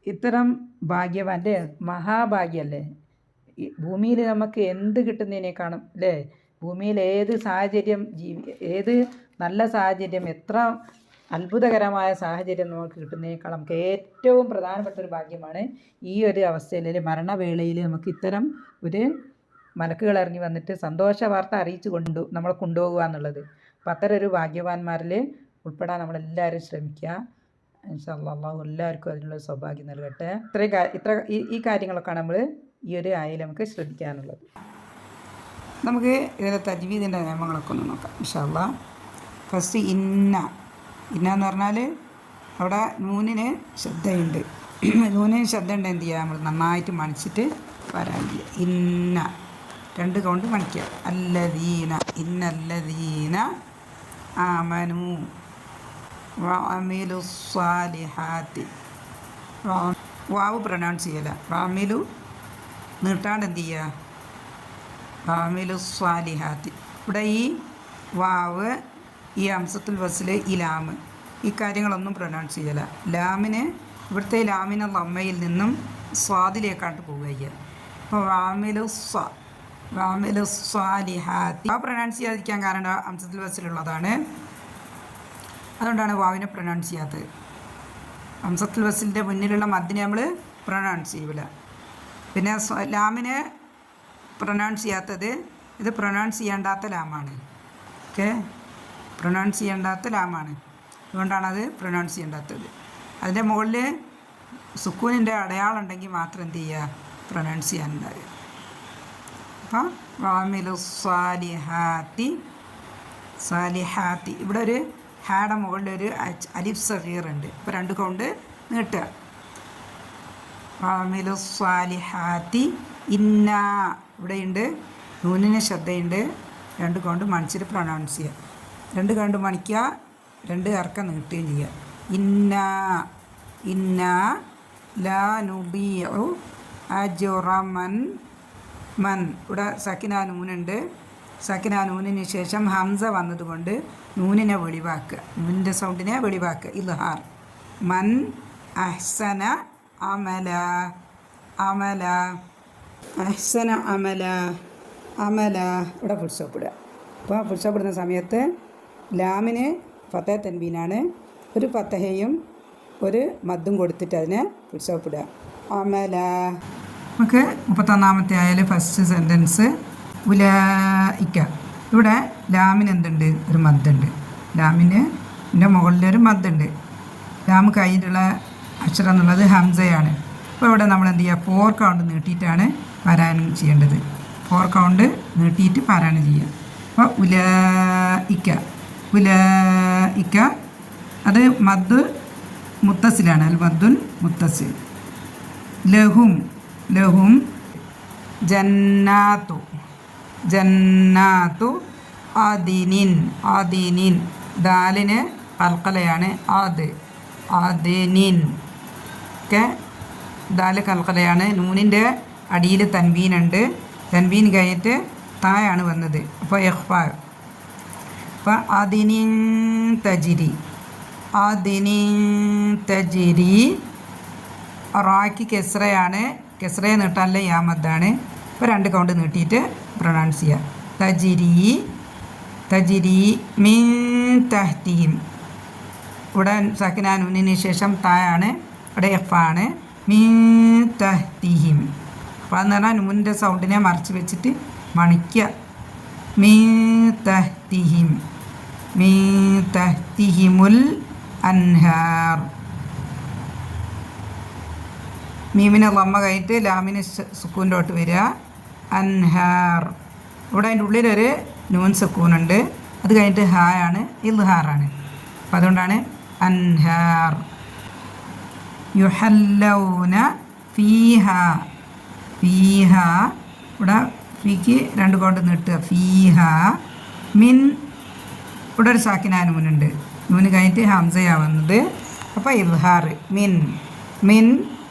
ഇത്തരം ഭാഗ്യവാൻ്റെ മഹാഭാഗ്യമല്ലേ. ഭൂമിയിൽ നമുക്ക് എന്ത് കിട്ടുന്നതിനേക്കാളും അല്ലേ, ഭൂമിയിൽ ഏത് നല്ല സാഹചര്യം, എത്ര അത്ഭുതകരമായ സാഹചര്യം നമുക്ക് കിട്ടുന്നതിനേക്കാളും നമുക്ക് ഏറ്റവും പ്രധാനപ്പെട്ട ഒരു ഭാഗ്യമാണ് ഈ ഒരു അവസ്ഥയിൽ, മരണവേളയിൽ നമുക്ക് ഇത്തരം ഒരു മലക്കുകൾ ഇറങ്ങി വന്നിട്ട് സന്തോഷ വാർത്ത അറിയിച്ചു നമ്മളെ കൊണ്ടുപോകുക എന്നുള്ളത്. അപ്പം അത്തരം ഒരു ഭാഗ്യവാന്മാരിൽ ഉൾപ്പെടാൻ നമ്മളെല്ലാവരും ശ്രമിക്കുക. ഇൻഷാ അല്ലാഹ് അല്ലാഹു എല്ലാവർക്കും അതിനുള്ള സൗഭാഗ്യം നൽകട്ടെ. ഈ കാര്യങ്ങളൊക്കെയാണ് നമ്മൾ ഈ ഒരു ആയയിൽ നമുക്ക് ശ്രദ്ധിക്കാനുള്ളത്. നമുക്ക് ഇതിലെ തജ്വീദിൻ്റെ നിയമങ്ങളൊക്കെ ഒന്ന് നോക്കാം ഇൻഷാ അല്ലാഹ്. ഫസ്റ്റ് ഇന്ന എന്ന് പറഞ്ഞാൽ അവിടെ നൂനിന് ശ്രദ്ധയുണ്ട്. നൂനിന് ശ്രദ്ധ ഉണ്ട്, എന്ത് ചെയ്യുക, നമ്മൾ നന്നായിട്ട് മണിച്ചിട്ട് വരാൻ ചെയ്യുക. ഇന്ന 2 കൗണ്ട് മണിക്കുക. അല്ലദീന, ഇന്നല്ലദീന ആമനു വഅമിലു സ്വാലിഹാത്തി, വാവ് പ്രൊനൗൺസ് ചെയ്യല, വഅമിലു നീട്ടാണ്ട് എന്ത് ചെയ്യുക, വഅമിലു സ്വാലിഹാത്തി. ഇവിടെ ഈ വാവ്, ഈ ഹംസത്തുൽ വസ്ല്, ഈ ലാമ്, ഈ കാര്യങ്ങളൊന്നും പ്രൊനൗൺസ് ചെയ്യല. ഇവിടുത്തെ ലാമിനെ ലമ്മയിൽ നിന്നും സ്വാദിലേക്കാണ്ട് പോവുക. അപ്പോൾ വാമിലു സ്വാലിഹാത്തി പ്രൊനൗൺസ് ചെയ്യാതിരിക്കാൻ കാരണം ഹംസത്തുൽ വസ്ലുള്ളതാണ്, അതുകൊണ്ടാണ് വാവിനെ പ്രൊനൗൺസ് ചെയ്യാത്തത്. ഹംസത്തുൽ വസ്ലിൻ്റെ മുന്നിലുള്ള മദ്ദിനെ നമ്മൾ പ്രൊനൗൺസ് ചെയ്യില്ല. പിന്നെ ലാമിനെ പ്രൊനൗൺസ് ചെയ്യാത്തത് ഇത് പ്രൊനൗൺസ് ചെയ്യേണ്ടാത്ത ലാമാണ്. ഓക്കെ, പ്രൊനൗൺസ് ചെയ്യേണ്ടാത്ത ലാമാണ്, അതുകൊണ്ടാണത് പ്രൊനൗൺസ് ചെയ്യേണ്ടാത്തത്. അതിൻ്റെ മുകളിൽ സുക്കൂനിൻ്റെ അടയാളം ഉണ്ടെങ്കിൽ മാത്രം എന്ത് ചെയ്യുക, പ്രൊനൗൺസ് ചെയ്യാനുണ്ടാവുക. അപ്പം വാമിലു സ്വാലിഹാത്തി, സാലിഹാത്തി, ഇവിടെ ഒരു ഹായുടെ മുകളിലൊരു അലിഫ് സഗീർ ഉണ്ട്. അപ്പോൾ 2 കൗണ്ട് നീട്ടുക. വാമിലു സ്വാലിഹാത്തി ഇന്ന, ഇവിടെയുണ്ട് നൂനിന് ശ്രദ്ധയുണ്ട്, 2 കൗണ്ട് മണിച്ചിട്ട് പ്രൊനൗൺസ് ചെയ്യുക. 2 കൗണ്ട് മണിക്കുക, 2 ഇറക്കം നീട്ടുകയും ചെയ്യുക. ഇന്ന ഇന്ന ലാ നുബീഉ അജ്റമൻ മൻ, ഇവിടെ സക്കിന നൂനുണ്ട്. സക്കിന നൂനിന് ശേഷം ഹംസ വന്നതുകൊണ്ട് നൂനിനെ വെളിവാക്കുക, നൂനിൻ്റെ സൗണ്ടിനെ വെളിവാക്കുക. ഇൽഹാർ. മൻ അഹ്സന അമല, അമല, അഹ്സന അമല, അമല, ഇവിടെ ഫുൾ സ്റ്റോപ്പ് ഇടുക. അപ്പോൾ ഫുൾ സ്റ്റോപ്പ് ഇടുന്ന സമയത്ത് ലാമിന് ഫത്തഹ തൻവീനാണ്, ഒരു ഫത്തഹയും ഒരു മദ്ദും കൊടുത്തിട്ട് അതിനെ ഫുൾ സ്റ്റോപ്പ് ഇടുക. അമല. നമുക്ക് 31ാമത്തെ ആയാലും ഫസ്റ്റ് സെൻറ്റൻസ് ഉലൈക. ഇവിടെ ലാമിന് എന്തുണ്ട്, ഒരു മദ്ദുണ്ട്. ലാമിന് മുകളിലൊരു മദ്ദുണ്ട്. ലാം കഴിഞ്ഞിട്ടുള്ള അക്ഷരം എന്നുള്ളത് ഹംസയാണ്. അപ്പോൾ ഇവിടെ നമ്മൾ എന്ത് ചെയ്യുക, 4 കൗണ്ട് നീട്ടിയിട്ടാണ് പാരായണം ചെയ്യേണ്ടത്. 4 കൗണ്ട് നീട്ടിയിട്ട് പാരായണം ചെയ്യുക. അപ്പോൾ ഉലൈക, ഉലൈക, അത് മദ് മുത്തസിലാണ്, അൽ മദ്ദുൻ മുത്തസിൽ. ലഹും, ലഹും ജന്നാത്തു, ജന്നാത്തു ആദിനിൻ, ആദിനിൻ, ദാലിന് കൽക്കലയാണ്, ആദ്, ആദിനിൻ. ഒക്കെ ദാല് കൽക്കലയാണ്. നൂനിൻ്റെ അടിയിൽ തൻവീനുണ്ട്, തൻവീൻ കഴിഞ്ഞിട്ട് തായാണ് വന്നത്. അപ്പോൾ ഇഖ്ഫാ. അപ്പോൾ ആദിനിൻ തജിരി, ആദിനിൻ തജിരി. റായ്ക്ക് കെസ്രയാണ്, കെസ്രയെ നീട്ടാനുള്ള യാമദ്ദാണ്. ഇപ്പോൾ 2 കൗണ്ട് നീട്ടിയിട്ട് പ്രൊനൗൺസ് ചെയ്യുക. തജിരി, തജിരി മിൻ തഹ്തിഹിം. ഇവിടെ സക്കിന നൂനിന് ശേഷം തായാണ്, ഇവിടെ എഫാണ്. മിൻ തഹ്തിഹിം. അപ്പോൾ എന്ന് പറഞ്ഞാൽ നൂനിൻ്റെ സൗണ്ടിനെ മറച്ച് വെച്ചിട്ട് മണിക്കുക. മിൻ തഹ്തിഹിം, മിൻ തഹ്തിഹിമുൽ അൻഹാർ. മീമിനെ ലമ്മ കഴിഞ്ഞിട്ട് ലാമിന് സുക്കൂനിലോട്ട് വരിക. അൻഹാർ. ഇവിടെ അതിൻ്റെ ഉള്ളിലൊരു നൂൻ സുക്കൂനുണ്ട്, അത് കഴിഞ്ഞിട്ട് ഹായാണ്, ഇൽഹാറാണ്. അപ്പം അതുകൊണ്ടാണ് അൻഹാർ. യുഹല്ലൗന ഫീഹ, ഫീഹ, ഇവിടെ ഫീക്ക് 2 കൗണ്ട് നീട്ടുക. ഫീഹ മിൻ, ഇവിടെ ഒരു സാക്കിന നൂനുണ്ട്, നൂന് കഴിഞ്ഞിട്ട് ഹംസയാവുന്നത്. അപ്പോൾ ഇൽഹാർ. മിൻ, മിൻ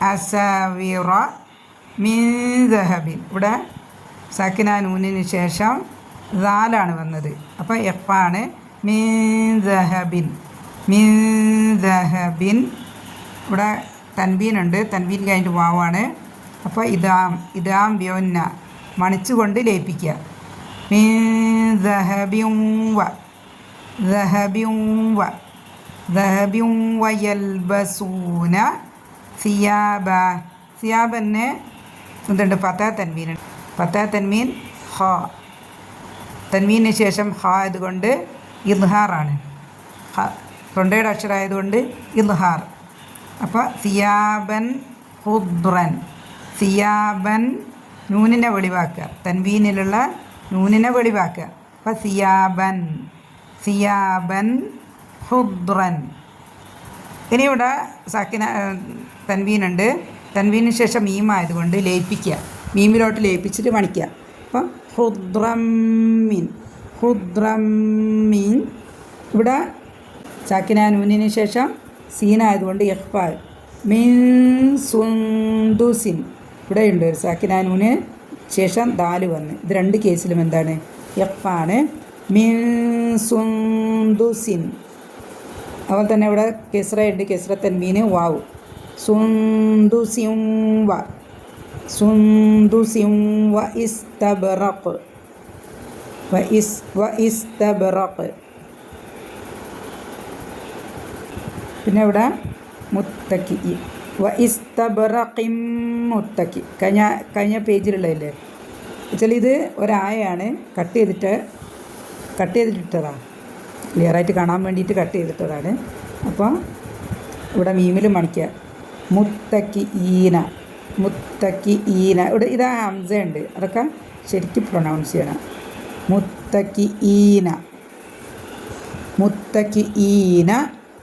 അസാവിറ മിൻ ദഹബിൻ. ഇവിടെ സക്കിന നൂനിന് ശേഷം ദാലാണ് വന്നത്. അപ്പോൾ എഫാണ്. മിൻ ദഹബിൻ, മിൻ ദഹബിൻ. ഇവിടെ തൻവീനുണ്ട്, തൻവീൻ കഴിഞ്ഞിട്ട് വാവാണ്. അപ്പോൾ ഇദാം, ഇദാം വ്യോന്ന, മണിച്ചുകൊണ്ട് ലയിപ്പിക്കുക. മിൻ ദഹബിൻ വ, ദഹബിൻ വ, ദഹബിൻ വയൽബസൂന സിയാബ. സിയാബന്നെ എന്തുണ്ട്, ഫത്തഹ തൻവീൻ. ഫത്തഹ തൻവീൻ ഹ, തൻവീനു ശേഷം ഹ ആയതുകൊണ്ട് ഇൽഹാറാണ്. തൊണ്ടയുടെ അക്ഷരമായതുകൊണ്ട് ഇൽഹാർ. അപ്പോൾ സിയാബൻ ഹുദ്റൻ, സിയാബൻ, നൂനിനെ വെളിവാക്കുക, തൻവീനിലുള്ള നൂനിനെ വെളിവാക്കുക. അപ്പോൾ സിയാബൻ, സിയാബൻ ഹുദ്റൻ. ഇനി ഇവിടെ സാക്കിന തൻവീനുണ്ട്, തൻവീനു ശേഷം മീമായതുകൊണ്ട് ലയിപ്പിക്കുക, മീമിലോട്ട് ലയിപ്പിച്ചിട്ട് മണിക്കുക. അപ്പം ഹുദ്റമ്മീൻ, ഹുദ്റമ്മീൻ. ഇവിടെ സാക്കിന നൂനിന് ശേഷം സീനായതുകൊണ്ട് ഇഖ്ഫാ. മിൻ സുന്ദുസിൻ, ഇവിടെയുണ്ട് ഒരു സാക്കിന നൂന് ശേഷം ദാല് വന്ന്. ഇത് 2 കേസിലും എന്താണ്, ഇഖ്ഫാണ്. മിൻ സുന്ദുസിൻ. അതുപോലെ തന്നെ ഇവിടെ കെസ്രയുണ്ട്, കെസ്ര തൻവീന് വാവ്. സുന്ദുസിം വ, സുന്ദുസിം വ ഇസ്തബ്റഖ്, വ ഇസ്തബ്റഖ്. പിന്നെ ഇവിടെ മുത്തക്കി, വ ഇസ്തബ്റഖിൻ മുത്തക്കി. കഴിഞ്ഞ പേജിലുള്ളതല്ലേ വെച്ചാൽ ഇത് ഒരായാണ് കട്ട് ചെയ്തിട്ടിട്ടതാണ്, ക്ലിയറായിട്ട് കാണാൻ വേണ്ടിയിട്ട് കട്ട് ചെയ്തിട്ടതാണ്. അപ്പോൾ ഇവിടെ മീമിൽ മണിക്കുക മുത്തക്കി ഈന ഇവിടെ ഇതാ ഹംസ ഉണ്ട്, അതൊക്കെ ശരിക്കും പ്രൊനൗൺസ് ചെയ്യണം. മുത്തക്കി ഈന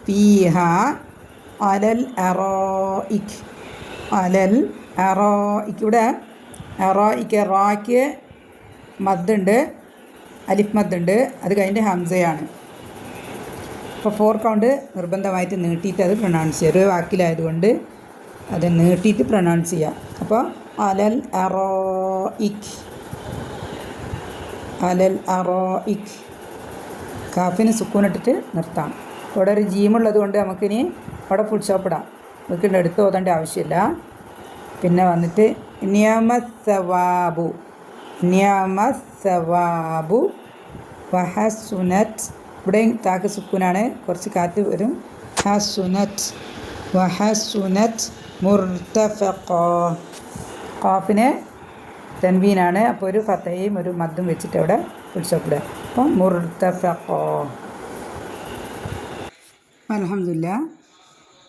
ഫീഹ അലൽ അറായിക്. ഇവിടെ അറായിക്ക് റാക്ക് മദ്ദുണ്ട്, അലിഫ് മദ്ദുണ്ട്, അത് കഴിഞ്ഞ് ഹംസയാണ്. അപ്പോൾ 4 കൗണ്ട് നിർബന്ധമായിട്ട് നീട്ടിയിട്ട് അത് പ്രൊനൗൺസ് ചെയ്യുക. ഒരു വാക്കിലായതുകൊണ്ട് അത് നീട്ടിയിട്ട് പ്രൊനൗൺസ് ചെയ്യുക. അപ്പോൾ അലൽ അറായിക് കാഫിന് സുക്കൂനിട്ടിട്ട് നിർത്താം. ഇവിടെ ഒരു ജീമുള്ളത് കൊണ്ട് നമുക്കിനി അവിടെ ഫുൾ സ്റ്റോപ്പ് ഇടാം, നമുക്ക് എടുത്ത് ഓതേണ്ട ആവശ്യമില്ല. പിന്നെ വന്നിട്ട് നിയമസവാബു വഹസുനത്ത്. ഇവിടെയും താക്ക് സുക്കൂനാണ്, കുറച്ച് കാറ്റ് വരും. വഹസുനത്ത് മുർതഫഖ. ഖാഫിന് തൻവീനാണ്, അപ്പോൾ ഒരു ഫതയും ഒരു മദ്ദും വെച്ചിട്ട് അവിടെ ഫുൾ സ്റ്റോപ്പ് ഇടുക. അപ്പം മുർതഫഖ. അൽഹംദുലില്ലാ,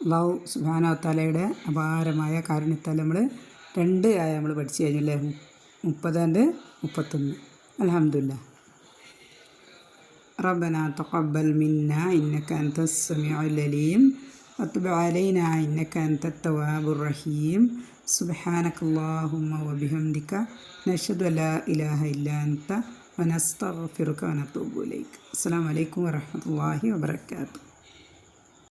അല്ലാഹു സുബ്ഹാനഹു വ തആലയുടെ അപാരമായ കാരുണ്യത്താൽ നമ്മൾ 2 ആയ നമ്മൾ പഠിച്ചു കഴിഞ്ഞു അല്ലേ, 30 and 31. അൽഹംദുലില്ലാ. ربنا تقبل منا إنك أنت السميع العليم وتب علينا إنك أنت التواب الرحيم. سبحانك اللهم وبحمدك نشهد أن لا إله إلا أنت ونستغفرك ونتوب إليك. السلام عليكم ورحمة الله وبركاته.